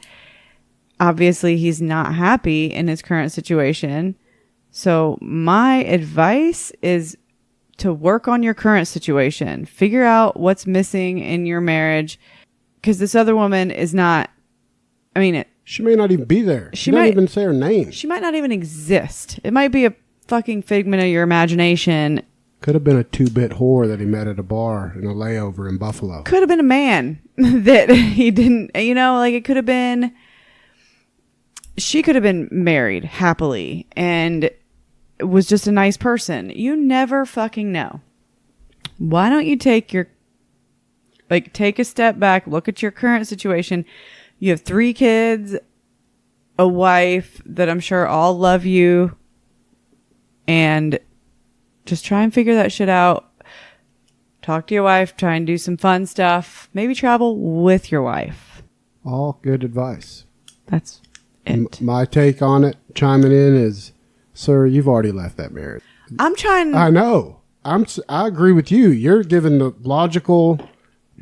obviously he's not happy in his current situation. So my advice is to work on your current situation. Figure out what's missing in your marriage, because this other woman is not, she may not even be there. She might even say her name. She might not even exist. It might be a fucking figment of your imagination. Could have been a 2-bit whore that he met at a bar in a layover in Buffalo. Could have been a man that he didn't, it could have been, she could have been married happily and was just a nice person. You never fucking know. Why don't you take a step back, look at your current situation. You have 3 kids, a wife that I'm sure all love you, and just try and figure that shit out. Talk to your wife, try and do some fun stuff. Maybe travel with your wife. All good advice. That's it. My take on it, chiming in, is, sir, you've already left that marriage. I know. I agree with you. You're giving the logical,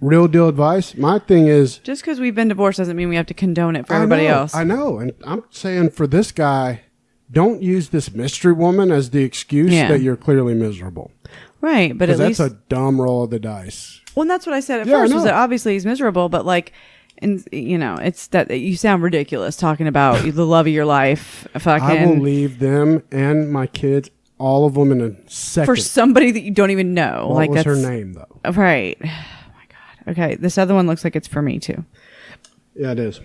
real deal advice. My thing is, just because we've been divorced doesn't mean we have to condone it for everybody else. I know. And I'm saying for this guy, don't use this mystery woman as the excuse that you're clearly miserable. Right. But at least that's a dumb roll of the dice. Well, and that's what I said at first, was that obviously he's miserable, but it's that you sound ridiculous talking about the love of your life. I will leave them and my kids, all of them, in a second. For somebody that you don't even know. What was her name, though? Right. Oh, my God. Okay. This other one looks like it's for me, too. Yeah, it is.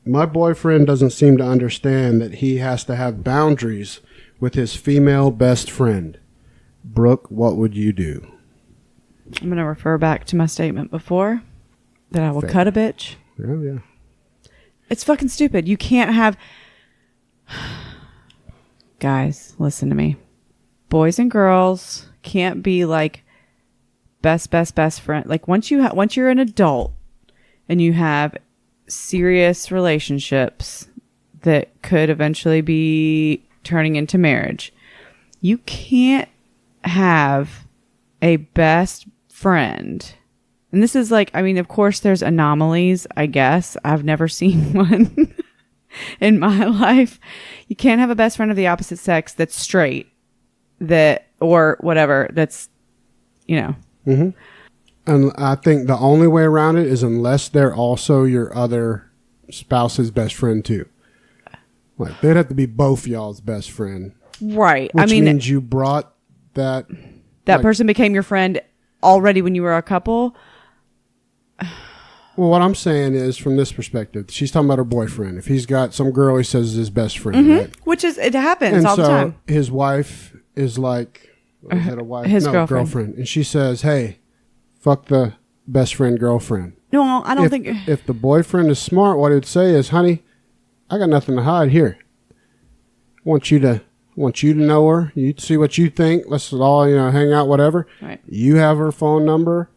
My boyfriend doesn't seem to understand that he has to have boundaries with his female best friend. Brooke, what would you do? I'm going to refer back to my statement before that I will cut a bitch. Yeah. It's fucking stupid. You can't have... Guys, listen to me. Boys and girls can't be like best friend. Like once you're an adult and you have serious relationships that could eventually be turning into marriage, you can't have a best friend. And this is of course there's anomalies, I guess. I've never seen one in my life. You can't have a best friend of the opposite sex that's straight, or whatever, that's, Mm-hmm. And I think the only way around it is unless they're also your other spouse's best friend too. Like they'd have to be both y'all's best friend. Right. Which means you brought that person became your friend already when you were a couple. Well, what I'm saying is, from this perspective, she's talking about her boyfriend. If he's got some girl he says is his best friend, right? Which is, it happens all the time. His wife is like, Is that a wife? His no, girlfriend. And she says, hey, fuck the best friend girlfriend. No, I don't think... If the boyfriend is smart, what he'd say is, honey, I got nothing to hide here. I want you to know her. You see what you think. Let's all, hang out, whatever. Right. You have her phone number.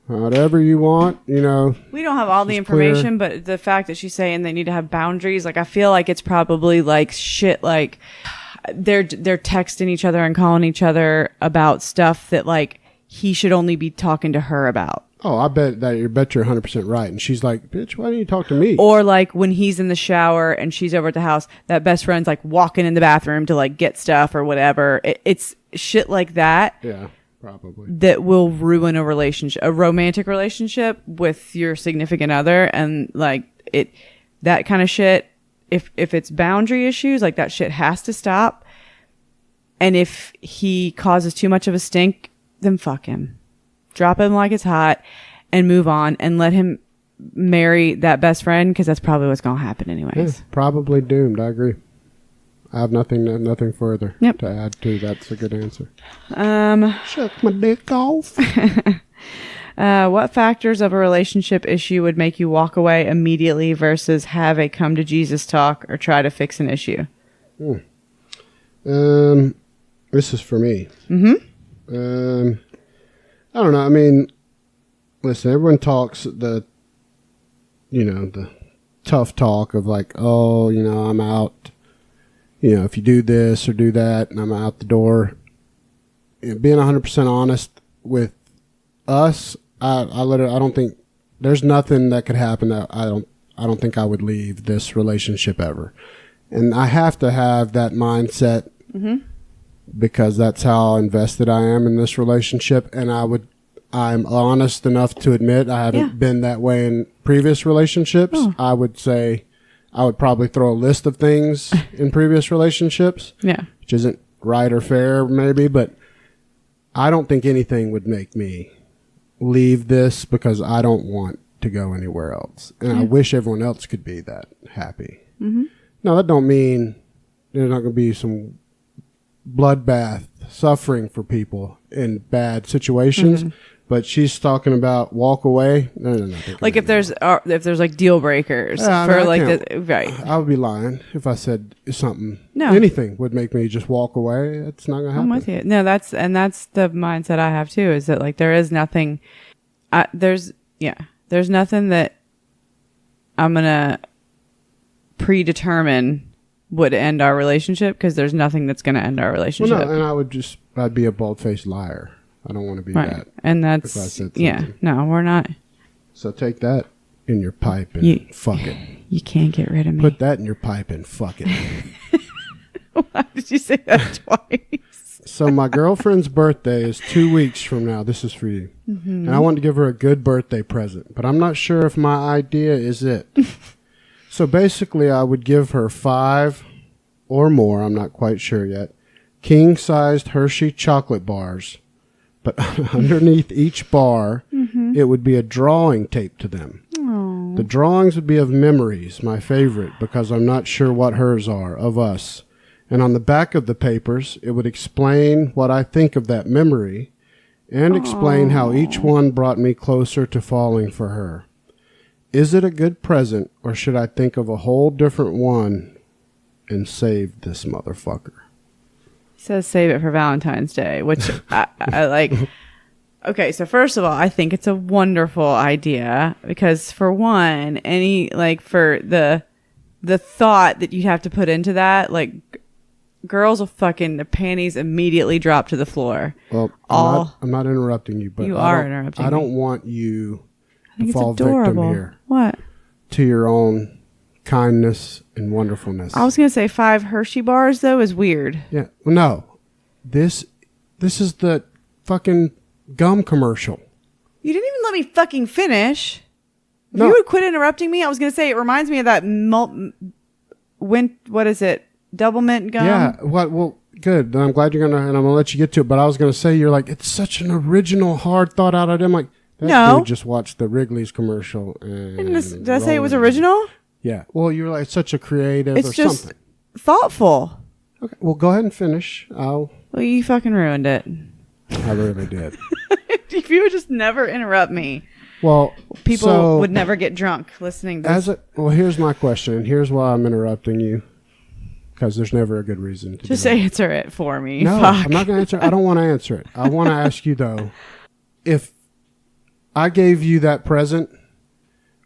Whatever you want, We don't have all the information, but the fact that she's saying they need to have boundaries, like, I feel like it's probably like shit, like they're texting each other and calling each other about stuff that, like, he should only be talking to her about. Oh, I bet you're 100% right. And she's like, bitch, why don't you talk to me? Or like when he's in the shower and she's over at the house, that best friend's like walking in the bathroom to like get stuff or whatever. It's shit like that. Yeah. Probably. That will ruin a relationship, a romantic relationship with your significant other. And like that kind of shit, if it's boundary issues, like that shit has to stop. And if he causes too much of a stink, then fuck him. Drop him like it's hot and move on and let him marry that best friend, because that's probably what's going to happen anyways. Yeah, probably doomed. I agree. I have nothing further to add to. That's a good answer. Shut my dick off. What factors of a relationship issue would make you walk away immediately versus have a come to Jesus talk or try to fix an issue? This is for me. Mm-hmm. I don't know. I mean, listen, everyone talks the tough talk of like, oh, I'm out. If you do this or do that, and I'm out the door. Being 100% honest with us, I don't think there's nothing that could happen that I don't think I would leave this relationship ever. And I have to have that mindset because that's how invested I am in this relationship. And I'm honest enough to admit I haven't been that way in previous relationships. I would say I would probably throw a list of things in previous relationships, which isn't right or fair maybe, but I don't think anything would make me leave this because I don't want to go anywhere else. And I wish everyone else could be that happy. Mm-hmm. Now, that don't mean there's not going to be some bloodbath suffering for people in bad situations. But she's talking about walk away. No. Like if there's like deal breakers right. I would be lying if I said something. No, anything would make me just walk away. It's not gonna happen. I'm with you. No, that's the mindset I have too. Is that like there is nothing. There's nothing that I'm gonna predetermine would end our relationship, because there's nothing that's gonna end our relationship. Well, no, and I'd be a bald-faced liar. I don't want to be that. And that's, no, we're not. So take that in your pipe and fuck it. You can't get rid of me. Put that in your pipe and fuck it. Why did you say that twice? So my girlfriend's birthday is 2 weeks from now. This is for you. Mm-hmm. And I want to give her a good birthday present, but I'm not sure if my idea is it. So basically I would give her 5 or more, I'm not quite sure yet, king-sized Hershey chocolate bars. But underneath each bar, it would be a drawing taped to them. Aww. The drawings would be of memories, my favorite, because I'm not sure what hers are, of us. And on the back of the papers, it would explain what I think of that memory and explain how each one brought me closer to falling for her. Is it a good present, or should I think of a whole different one and save this motherfucker? Says save it for Valentine's Day, which I like. Okay, so first of all, I think it's a wonderful idea because, for one, for the thought that you have to put into that, like, girls will fucking, the panties immediately drop to the floor. Well, I'm not interrupting you, but you are interrupting me. I don't want you to fall victim here. What? To your own kindness and wonderfulness. I was going to say 5 Hershey bars, though, is weird. Yeah. Well, no. This is the fucking gum commercial. You didn't even let me fucking finish. If you would quit interrupting me, I was going to say it reminds me of that what is it? Double mint gum? Yeah. Well, good. I'm glad you're going to, and I'm going to let you get to it, but I was going to say, you're like, it's such an original, hard thought out idea. I'm like, dude just watched the Wrigley's commercial. Did I say it was original? Yeah. Well, you're like such a creative it's or just something. Thoughtful. Okay. Well, go ahead and finish. I'll Well, you fucking ruined it. I really did. If you would just never interrupt me. Well, people would never get drunk listening to this. Well, here's my question, and here's why I'm interrupting you. Because there's never a good reason to just answer it for me. No, Fuck. I'm not going to answer it. I don't want to answer it. I want to ask you, though, if I gave you that present,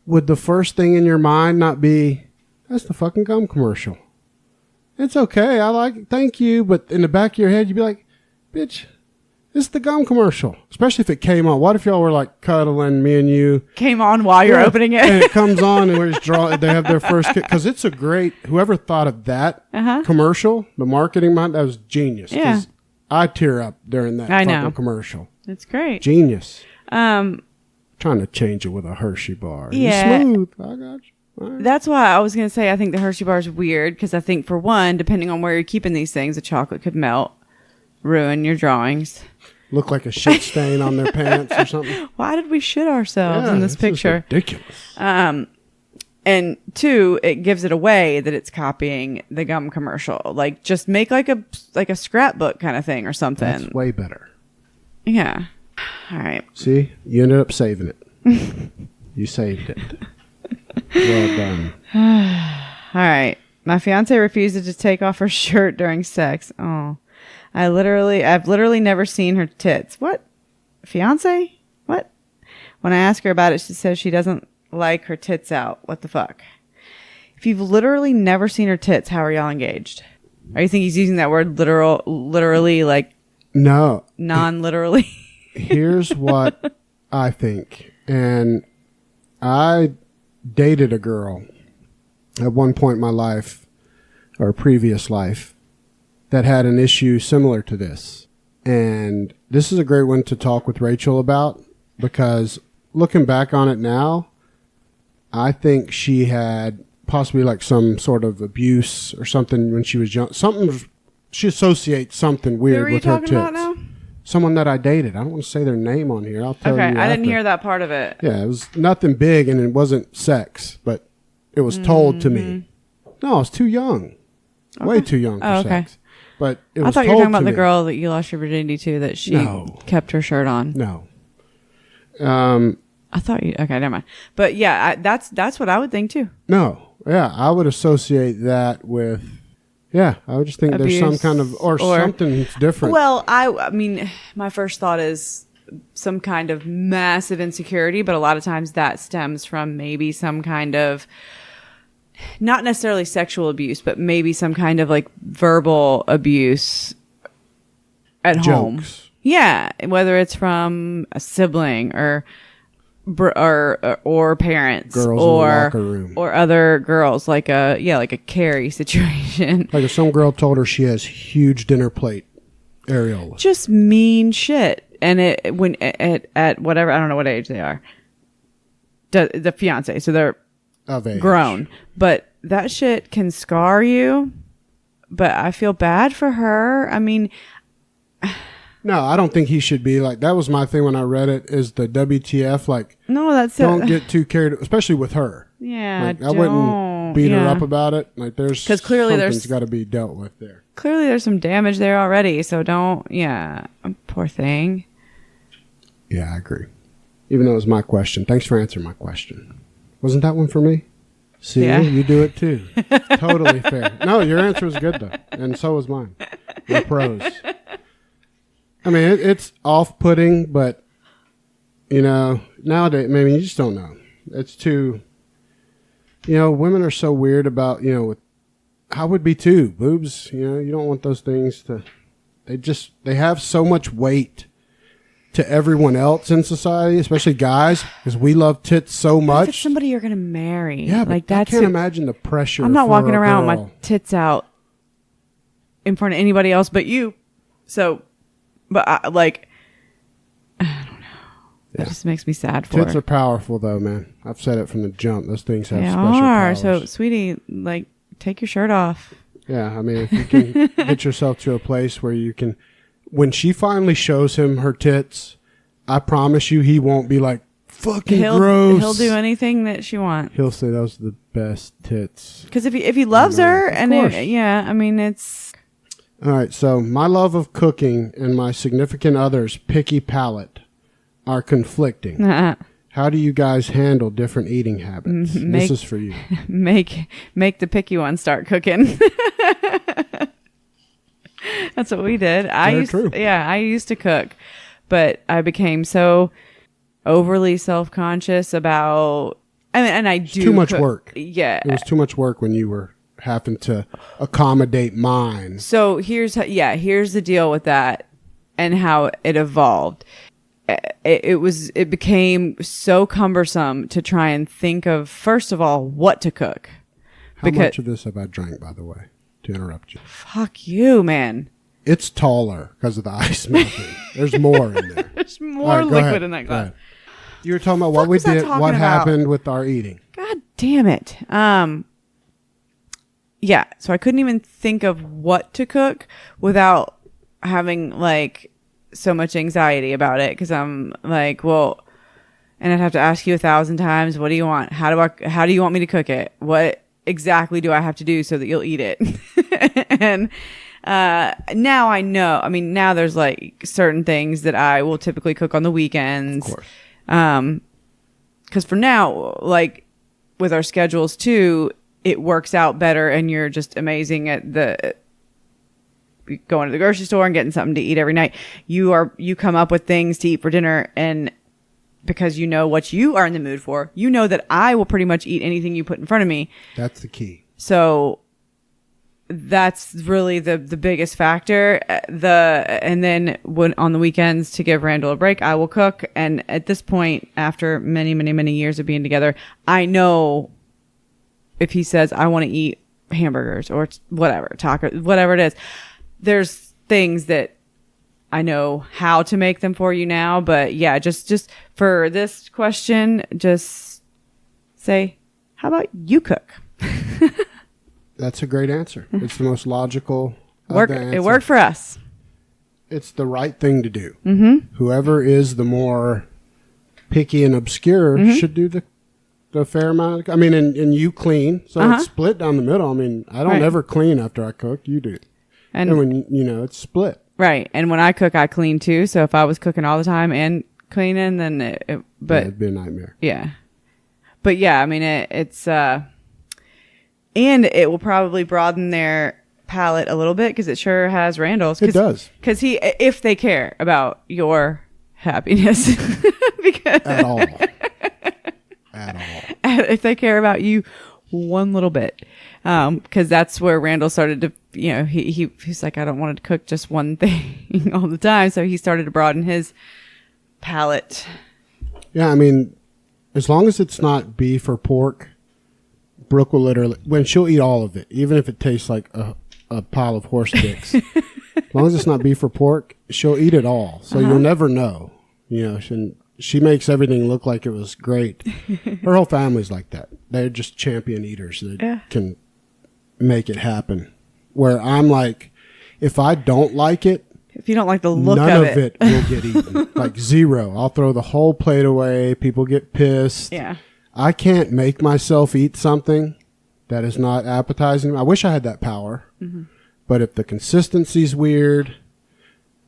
would the first thing in your mind not be, that's the fucking gum commercial? It's okay. I like it. Thank you. But in the back of your head, you'd be like, bitch, it's the gum commercial. Especially if it came on. What if y'all were like cuddling, me and you? Came on while you're opening it. And it comes on and they have their first kick. Because it's a great, whoever thought of that commercial, the marketing mind, that was genius. Yeah. I tear up during that fucking commercial. It's great. Genius. Trying to change it with a Hershey bar. Yeah. You're smooth. I got you. Right. That's why I was going to say I think the Hershey bar is weird. Because I think, for one, depending on where you're keeping these things, the chocolate could melt, ruin your drawings. Look like a shit stain on their pants or something. Why did we shit ourselves in this picture? Ridiculous. And two, it gives it away that it's copying the gum commercial. Like, just make like a scrapbook kind of thing or something. That's way better. Yeah. All right. See, you ended up saving it. You saved it. Well done. All right. My fiance refuses to take off her shirt during sex. Oh. I've literally never seen her tits. What? Fiance? What? When I ask her about it, she says she doesn't like her tits out. What the fuck? If you've literally never seen her tits, how are y'all engaged? Or you think he's using that word literally, like... No. Non-literally? Here's what I think. And I dated a girl at one point in my life, or previous life, that had an issue similar to this. And this is a great one to talk with Rachel about, because looking back on it now, I think she had possibly like some sort of abuse or something when she was young. She associates something weird with her tits. Who are you talking about now? Someone that I dated. I don't want to say their name on here. I'll tell you. Okay, I didn't hear that part of it. Yeah, it was nothing big, and it wasn't sex, but it was told to me. No, I was too young. Okay. Way too young for sex. But it was I thought you were talking about the me. girl that you lost your virginity to, that she kept her shirt on. No. I thought you... Okay, never mind. But yeah, that's what I would think too. No. Yeah, I would associate that with... Yeah, I would just think abuse, there's some kind of... Or something different. Well, I mean, my first thought is some kind of massive insecurity, but a lot of times that stems from maybe some kind of... Not necessarily sexual abuse, but maybe some kind of like verbal abuse at home. Yeah, whether it's from a sibling or parents, girls in the locker room, or other girls, like a Carrie situation. Like if some girl told her she has huge dinner plate areola, just mean shit, and at whatever, I don't know what age they are, the fiance, so they're of age. Grown, but that shit can scar you. But I feel bad for her. I mean, no, I don't think he should be like. That was my thing when I read it. Is the WTF like? No, that's don't get too carried, especially with her. Yeah, like, I wouldn't beat her up about it. Like because clearly something's got to be dealt with there. Clearly, there's some damage there already. So don't. Yeah, poor thing. Yeah, I agree. Even though it was my question. Thanks for answering my question. Wasn't that one for me? See, you do it too. Totally fair. No, your answer was good though, and so was mine. We're pros. I mean, it's off-putting, but nowadays, maybe you just don't know. It's too. Women are so weird about with. I would be too. Boobs, you don't want those things to. They have so much weight to everyone else in society, especially guys, because we love tits so much. If it's somebody you're going to marry. Yeah, but I can't imagine the pressure. I'm not walking around with my tits out in front of anybody else but you. So, but I don't know. Yeah. That just makes me sad for tits her. Are powerful though, man. I've said it from the jump. Those things have special powers. So, sweetie, like, take your shirt off. Yeah, I mean, if you can get yourself to a place where you can... When she finally shows him her tits, I promise you he won't be like, fucking gross. He'll do anything that she wants. He'll say those are the best tits. Because if he loves her, and I mean, it's... All right, so my love of cooking and my significant other's picky palate are conflicting. How do you guys handle different eating habits? This is for you. Make the picky one start cooking. That's what we did. I used to cook, but I became so overly self-conscious about, and I do too much work. Yeah. It was too much work when you were having to accommodate mine. So here's the deal with that and how it evolved. It became so cumbersome to try and think of, first of all, what to cook. How much of this have I drank, by the way, to interrupt you? Fuck you, man. It's taller because of the ice melting. There's more in there. There's more liquid in that glass. You were talking about what we did, what happened with our eating. God damn it. Yeah, so I couldn't even think of what to cook without having like so much anxiety about it, because I'm like, well, and I'd have to ask you 1,000 times, what do you want? How do you want me to cook it? What exactly do I have to do so that you'll eat it? And now I know. I mean, now there's like certain things that I will typically cook on the weekends. Of course. Because for now, like with our schedules too, it works out better, and you're just amazing at going to the grocery store and getting something to eat every night. You come up with things to eat for dinner, and because you know what you are in the mood for, you know that I will pretty much eat anything you put in front of me. That's the key. So that's really the biggest factor. And then when on the weekends, to give Randall a break, I will cook. And at this point, after many, many, many years of being together, I know if he says, I want to eat hamburgers or whatever, tacos, whatever it is, there's things that I know how to make them for you now. But yeah, just for this question, just say, how about you cook? That's a great answer. It's the most logical. It worked for us. It's the right thing to do. Mm-hmm. Whoever is the more picky and obscure should do the fair amount. I mean, and you clean, so it's split down the middle. I mean, I don't ever clean after I cook. You do. And when, it's split. Right. And when I cook, I clean too. So if I was cooking all the time and cleaning, then it'd be a nightmare. Yeah. But yeah, I mean, it's, and it will probably broaden their palate a little bit, because it sure has Randall's. It does. Because if they care about your happiness. Because at all. If they care about you one little bit. Because that's where Randall started to, he's like, I don't want to cook just one thing all the time. So he started to broaden his palate. Yeah, I mean, as long as it's not beef or pork, Brooke will literally, when she'll eat all of it, even if it tastes like a pile of horse dicks. As long as it's not beef or pork, she'll eat it all. So you'll never know. She makes everything look like it was great. Her whole family's like that. They're just champion eaters that can make it happen. Where I'm like, if I don't like it, if you don't like the look of it, none of it will get eaten. Like zero. I'll throw the whole plate away. People get pissed. Yeah. I can't make myself eat something that is not appetizing. I wish I had that power. Mm-hmm. But if the consistency's weird,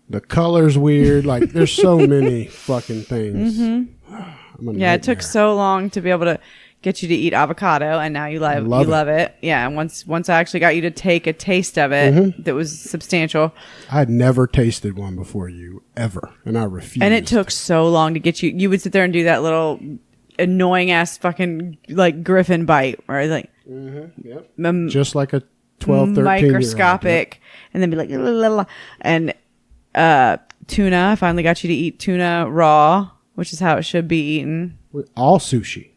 the color's weird, like there's so many fucking things. Mm-hmm. Yeah, it took so long to be able to get you to eat avocado, and now you love it. Yeah, and once I actually got you to take a taste of it that was substantial. I had never tasted one before you, ever, and I refused. And it took so long to get you. You would sit there and do that little annoying ass fucking like griffin bite, right? Like, yep. Just like a 12, 13 microscopic, and then be like, la, la, la. And tuna. I finally got you to eat tuna raw, which is how it should be eaten. All sushi.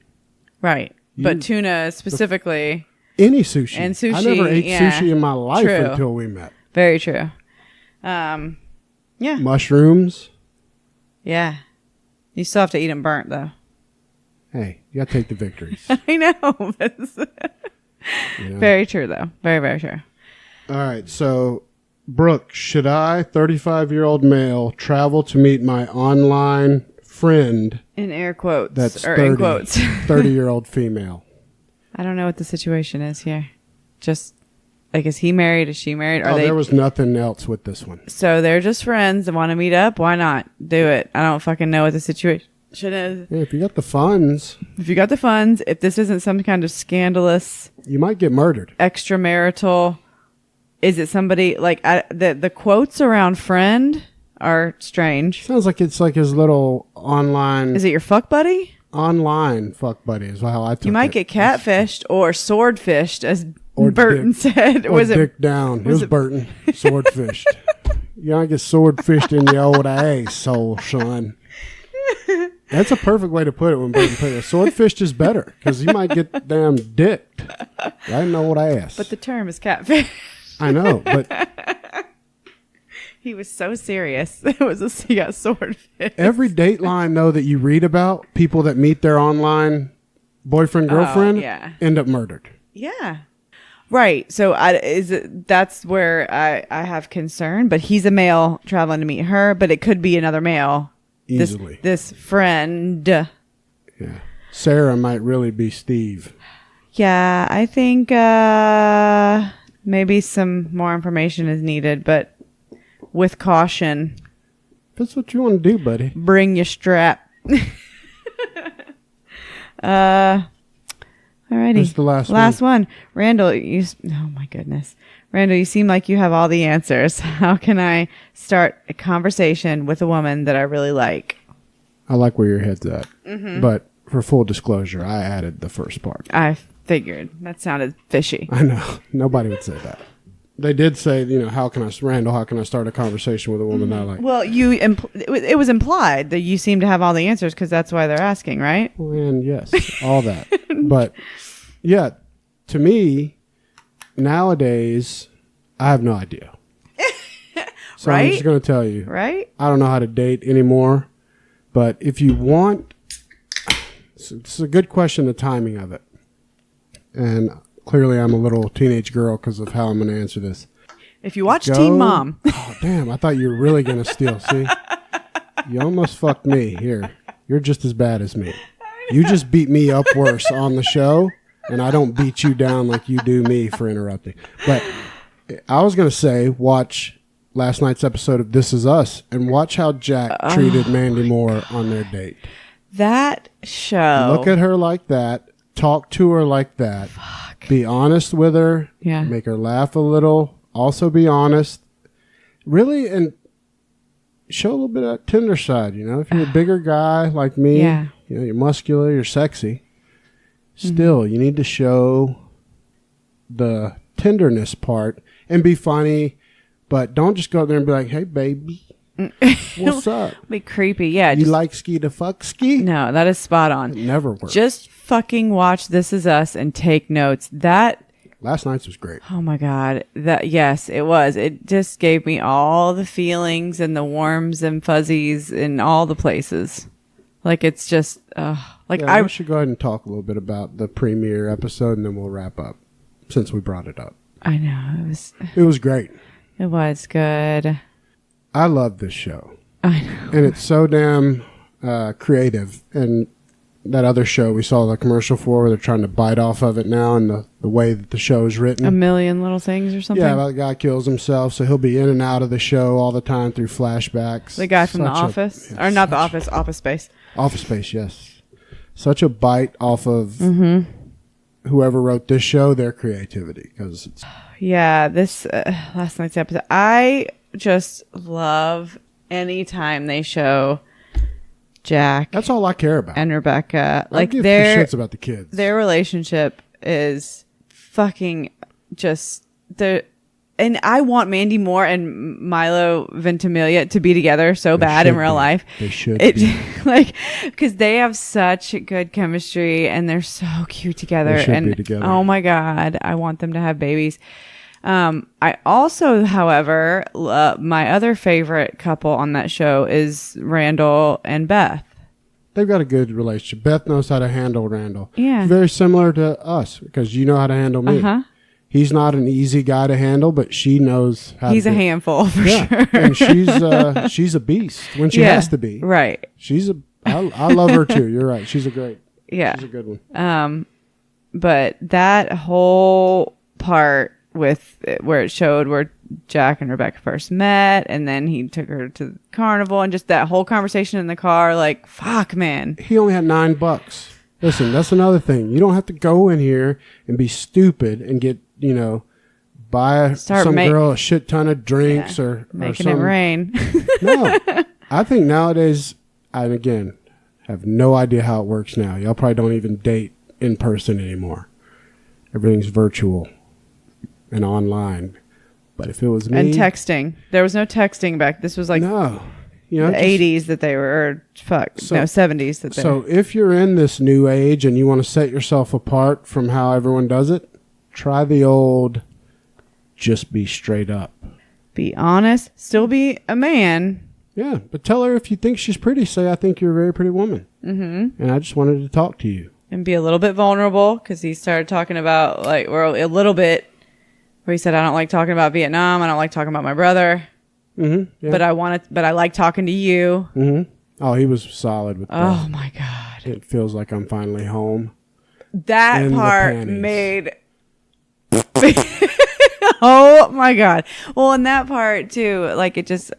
Right. But tuna specifically. Any sushi. And sushi. I never ate sushi in my life until we met. Very true. Yeah. Mushrooms. Yeah. You still have to eat them burnt, though. Hey, you got to take the victories. I know. Very true, though. Very, very true. All right. So, Brooke, should I, 35-year-old male, travel to meet my online friend? In air quotes. That's 30, in quotes. 30-year-old female. I don't know what the situation is here. Just Like, is he married? Is she married? There was nothing else with this one. So they're just friends and want to meet up. Why not do it? I don't fucking know what the situation is. Yeah, if you got the funds. If this isn't some kind of scandalous, you might get murdered. Extramarital. Is it somebody like the quotes around friend are strange. Sounds like it's like his little online. Is it your fuck buddy? Online fuck buddy is how I took it. You might get catfished or swordfished, as Burton said. Or dick down. It was Burton. Swordfished. You might get swordfished in the old asshole, son. That's a perfect way to put it when Burton put it. Swordfished is better because you might get damn dicked. Right in the old ass. But the term is catfish. I know, but he was so serious. He got swordfish. Every Dateline though that you read about, people that meet their online boyfriend girlfriend end up murdered. Yeah. Right. So that's where I have concern, but he's a male traveling to meet her, but it could be another male. Easily. This friend. Yeah. Sarah might really be Steve. Yeah, I think maybe some more information is needed, but with caution. That's what you want to do, buddy. Bring your strap. Alrighty. That's the last one. Randall, oh my goodness. Randall, you seem like you have all the answers. How can I start a conversation with a woman that I really like? I like where your head's at. Mm-hmm. But for full disclosure, I added the first part. I figured. That sounded fishy. I know. Nobody would say that. They did say, how can I start a conversation with a woman I like? Well, it was implied that you seem to have all the answers because that's why they're asking, right? And yes, all that. But yeah, to me, nowadays, I have no idea. So right? I'm just going to tell you. Right? I don't know how to date anymore. But if you want, it's a good question, the timing of it. And clearly I'm a little teenage girl because of how I'm going to answer this. If you watch Teen Mom. Oh, damn. I thought you were really going to steal. See? You almost fucked me. Here. You're just as bad as me. You just beat me up worse on the show, and I don't beat you down like you do me for interrupting. But I was going to say, watch last night's episode of This Is Us and watch how Jack treated Mandy Moore on their date. That show. Look at her like that. Talk to her like that. Fuck. Be honest with her. Yeah. Make her laugh a little. Also be honest. Really, and show a little bit of that tender side. If you're a bigger guy like me, you're muscular, you're sexy. Still, you need to show the tenderness part and be funny, but don't just go out there and be like, "Hey, baby, what's up?" Be creepy, yeah. You like ski to fuck ski? No, that is spot on. It never works. Just fucking watch This Is Us and take notes. That last night's was great. Oh my god, yes, it was. It just gave me all the feelings and the warms and fuzzies in all the places. Like it's just I should go ahead and talk a little bit about the premiere episode, and then we'll wrap up since we brought it up. I know it was great. It was good. I love this show. I know. And it's so damn creative. And that other show we saw the commercial for where they're trying to bite off of it now and the way that the show is written. A Million Little Things or something? Yeah, the guy kills himself, so he'll be in and out of the show all the time through flashbacks. The guy from The Office? Or not The Office, Office Space. Office Space, yes. Such a bite off of whoever wrote this show, their creativity. Because it's this last night's episode, I just love any time they show Jack. That's all I care about. And Rebecca. I give two shits about the kids. Their relationship is fucking just and I want Mandy Moore and Milo Ventimiglia to be together so bad in real life. They should be. Because they have such good chemistry and they're so cute together. They should be together. Oh my God, I want them to have babies. I also, however, my other favorite couple on that show is Randall and Beth. They've got a good relationship. Beth knows how to handle Randall. Yeah. Very similar to us because you know how to handle me. Uh-huh. He's not an easy guy to handle, but she knows how He's a handful for sure. And she's a beast when she has to be. Right. I love her too. You're right. She's a good one. But that whole part with where it showed where Jack and Rebecca first met, and then he took her to the carnival, and just that whole conversation in the car. Like, fuck, man. He only had $9. Listen, that's another thing. You don't have to go in here and be stupid and get, buy girl a shit ton of drinks or making it rain. No, I think nowadays, and again, have no idea how it works now. Y'all probably don't even date in person anymore. Everything's virtual and online. But if it was me... And texting. There was no texting back. This was like... No. The 80s that they were... 70s that they were. So if you're in this new age and you want to set yourself apart from how everyone does it, try the old... Just be straight up. Be honest. Still be a man. Yeah, but tell her if you think she's pretty, say, I think you're a very pretty woman. Mm-hmm. And I just wanted to talk to you. And be a little bit vulnerable, because he started talking about, like, or a little bit, where he said, I don't like talking about Vietnam. I don't like talking about my brother. Mm-hmm. Yeah. But I like talking to you. Mm-hmm. Oh, he was solid with that. Oh, my God. It feels like I'm finally home. That part made... Oh, my God. Well, in that part, too, like, it just...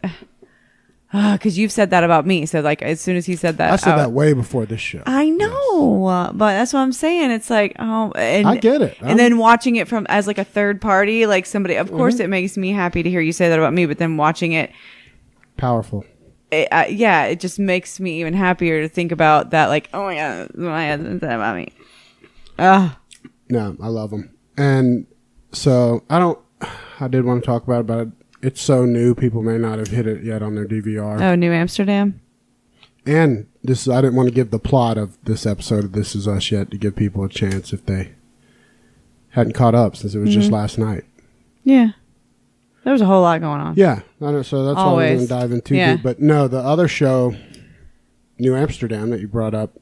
Because you've said that about me. So, like, as soon as he said that... I said that way before this show. I know. Yes. But that's what I'm saying. It's like, oh... And, I get it. And then watching it from as, like, a third party, like somebody... Of course, it makes me happy to hear you say that about me. But then watching it... Powerful. It just makes me even happier to think about that. Like, oh, my God, my husband said about me. No, I love him. And so, I did want to talk about it, but it's so new, people may not have hit it yet on their DVR. Oh, New Amsterdam? And I didn't want to give the plot of this episode of This Is Us yet to give people a chance if they hadn't caught up, since it was just last night. Yeah. There was a whole lot going on. Yeah. I know, so that's all we're going to dive into. Yeah. But no, the other show, New Amsterdam, that you brought up,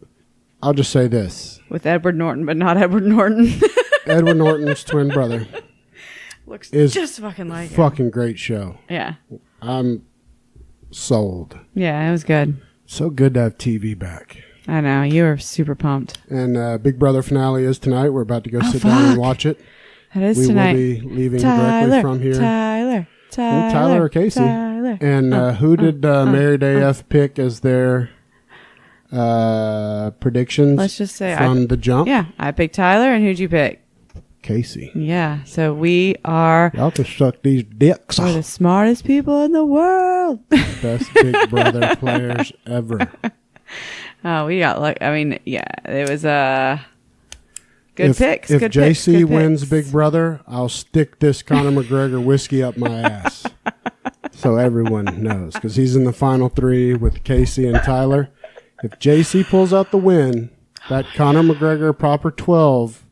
I'll just say this. With Edward Norton, but not Edward Norton. Edward Norton's twin brother. Looks just fucking like it. Fucking great show. Yeah. I'm sold. Yeah, it was good. So good to have TV back. I know. You were super pumped. And Big Brother finale is tonight. We're about to go sit down and watch it. That is tonight. We will be leaving directly from here. Tyler or Casey. Tyler. And who did Married AF pick as their predictions? Let's just say from the jump? Yeah, I picked Tyler, and who'd you pick? Casey. Yeah, so we are... Y'all can suck these dicks. We're the smartest people in the world. Best Big Brother players ever. Oh, we got it was good picks. If good JC picks, wins Big Brother, I'll stick this Conor McGregor whiskey up my ass. So everyone knows, because he's in the final three with Casey and Tyler. If JC pulls out the win, that Conor McGregor proper 12...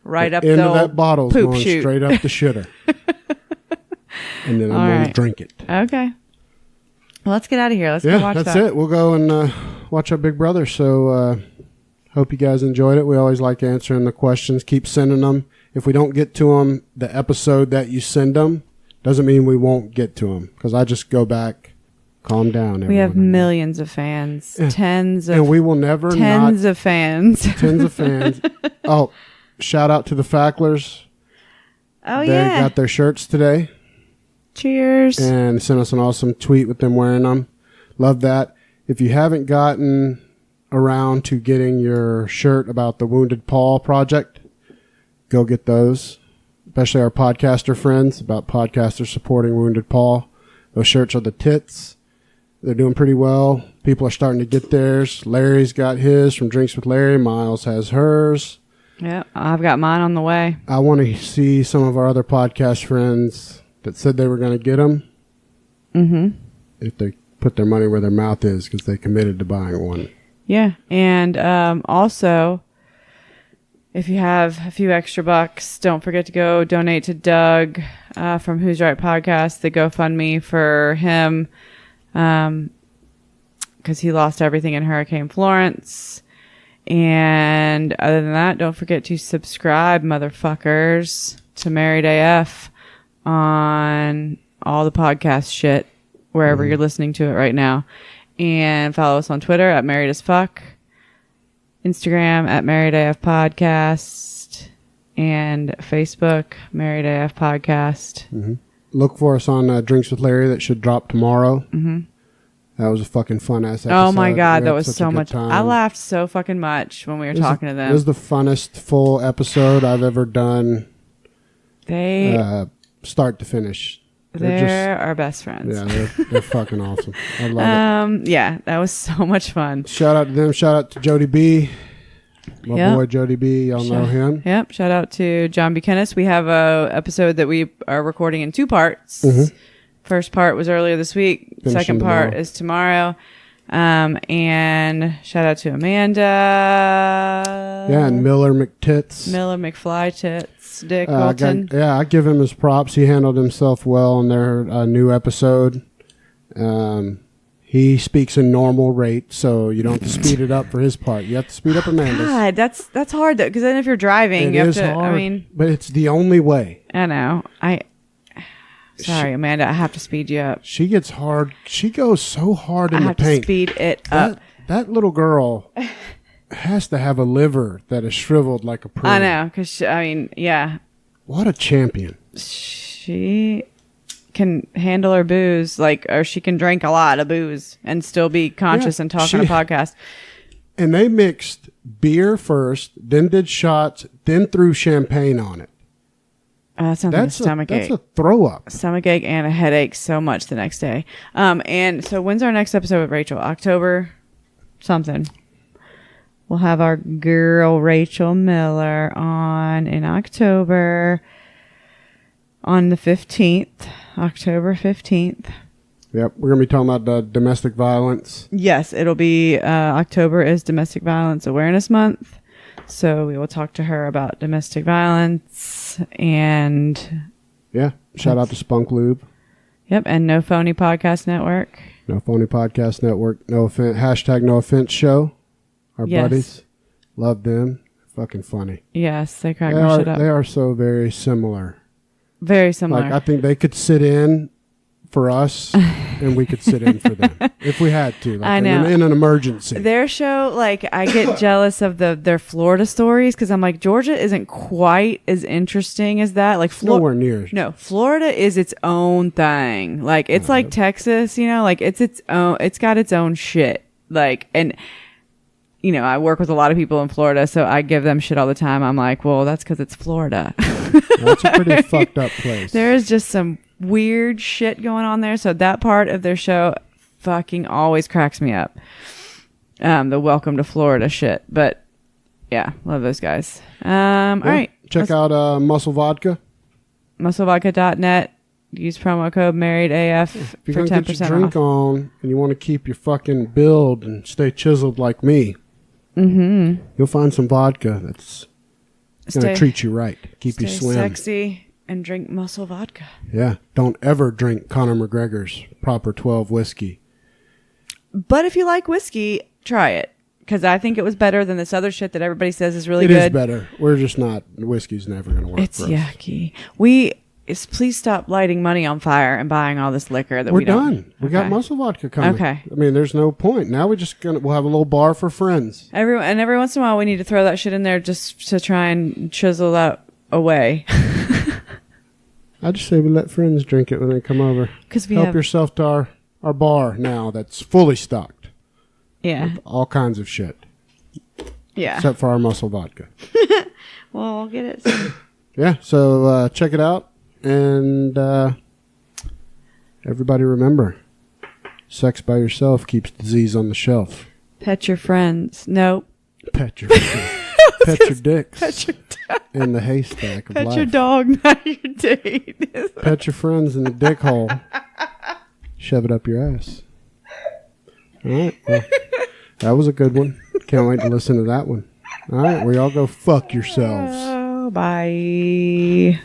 Right up the end of that bottle's going chute. Straight up the shitter. And then I'm going to drink it. Okay. Well, let's get out of here. Let's go watch that. That's it. We'll go and watch our Big Brother. So hope you guys enjoyed it. We always like answering the questions. Keep sending them. If we don't get to them, the episode that you send them doesn't mean we won't get to them. Because I just go back, calm down. Everyone. We have millions of fans. Yeah. And we will never Tens of fans. Tens of fans. Oh, shout out to the Facklers. Oh, they got their shirts today. Cheers. And sent us an awesome tweet with them wearing them. Love that. If you haven't gotten around to getting your shirt about the Wounded Paul project, go get those. Especially our podcaster friends, about podcasters supporting Wounded Paul. Those shirts are the tits. They're doing pretty well. People are starting to get theirs. Larry's got his from Drinks with Larry. Miles has hers. Yeah, I've got mine on the way. I want to see some of our other podcast friends that said they were going to get them. Mm-hmm. If they put their money where their mouth is, because they committed to buying one. Yeah, and also, if you have a few extra bucks, don't forget to go donate to Doug from Who's Right Podcast, the GoFundMe for him, because he lost everything in Hurricane Florence. And other than that, don't forget to subscribe, motherfuckers, to Married AF on all the podcast shit, wherever you're listening to it right now. And follow us on Twitter at marriedasfuck, Instagram at marriedafpodcast, and Facebook, Married AF Podcast. Mm-hmm. Look for us on Drinks with Larry. That should drop tomorrow. Mm-hmm. That was a fucking fun ass episode. Oh my God, that was so much. I laughed so fucking much when we were talking to them. It was the funnest full episode I've ever done. Start to finish. They're our best friends. Yeah, they're fucking awesome. I love it. Yeah, that was so much fun. Shout out to them. Shout out to Jody B. My boy Jody B. Y'all know him. Yep. Shout out to John Buchanan. We have a episode that we are recording in 2 parts. Mm-hmm. First part was earlier this week. Second part is tomorrow. And shout out to Amanda. Yeah, and Miller McTits. Miller McFly Tits. Dick Wilton. I give him his props. He handled himself well on their new episode. He speaks in normal rate, so you don't have to speed it up for his part. You have to speed up Amanda's. God, that's hard, though, because then if you're driving, you have to... Hard, I mean... But it's the only way. I know. Sorry, Amanda, I have to speed you up. She gets hard. She goes so hard in the paint. I have to speed it up. That little girl has to have a liver that is shriveled like a prune. I know, because, yeah. What a champion. She can handle her booze, or she can drink a lot of booze and still be conscious and talk on a podcast. And they mixed beer first, then did shots, then threw champagne on it. That sounds like a stomach ache. That's a throw up. Stomach ache and a headache so much the next day. And so when's our next episode with Rachel? October something. We'll have our girl Rachel Miller on in October on the 15th. October 15th. Yep. We're going to be talking about domestic violence. Yes. It'll be October is Domestic Violence Awareness Month. So we will talk to her about domestic violence and... Yeah. Shout out to Spunk Lube. Yep. And No Phony Podcast Network. No Phony Podcast Network. No offense. Hashtag No Offense Show. Our buddies. Love them. Fucking funny. Yes. They crack my shit up. They are so very similar. Very similar. I think they could sit in for us and we could sit in for them if we had to. I know. In an emergency. Their show, I get jealous of their Florida stories because I'm like, Georgia isn't quite as interesting as that. Nowhere near. No, Florida is its own thing. It's like Texas, it's its own. It's got its own shit. And I work with a lot of people in Florida, so I give them shit all the time. I'm like, well, that's because it's Florida. That's a pretty fucked up place. There is just some weird shit going on there. So that part of their show fucking always cracks me up. The welcome to Florida shit. But yeah, love those guys. All right. Check out Muscle Vodka. MuscleVodka.net. Use promo code MarriedAF for 10% off. If you're going to get your drink on and you want to keep your fucking build and stay chiseled like me, you'll find some vodka that's going to treat you right. Keep you slim. Sexy. And drink Muscle Vodka. Yeah. Don't ever drink Conor McGregor's Proper 12 whiskey. But if you like whiskey, try it. Because I think it was better than this other shit that everybody says is really good. It is better. We're just not. Whiskey's never going to work for us. It's yucky. Please stop lighting money on fire and buying all this liquor that we're done. We got Muscle Vodka coming. Okay. I mean, there's no point. Now we'll have a little bar for friends. Every once in a while we need to throw that shit in there just to try and chisel that away. I just say we let friends drink it when they come over. Help yourself to our bar now that's fully stocked. Yeah. With all kinds of shit. Yeah. Except for our Muscle Vodka. Well, we'll get it soon. Yeah, so check it out. And everybody remember, sex by yourself keeps disease on the shelf. Pet your friends. Nope. Pet your friends. Pet your dicks. Pet your dog. In the haystack of life. Pet your dog, not your date. Pet your friends in the dick hole. Shove it up your ass. All right. Well, that was a good one. Can't wait to listen to that one. All right. We all go fuck yourselves. Oh, bye.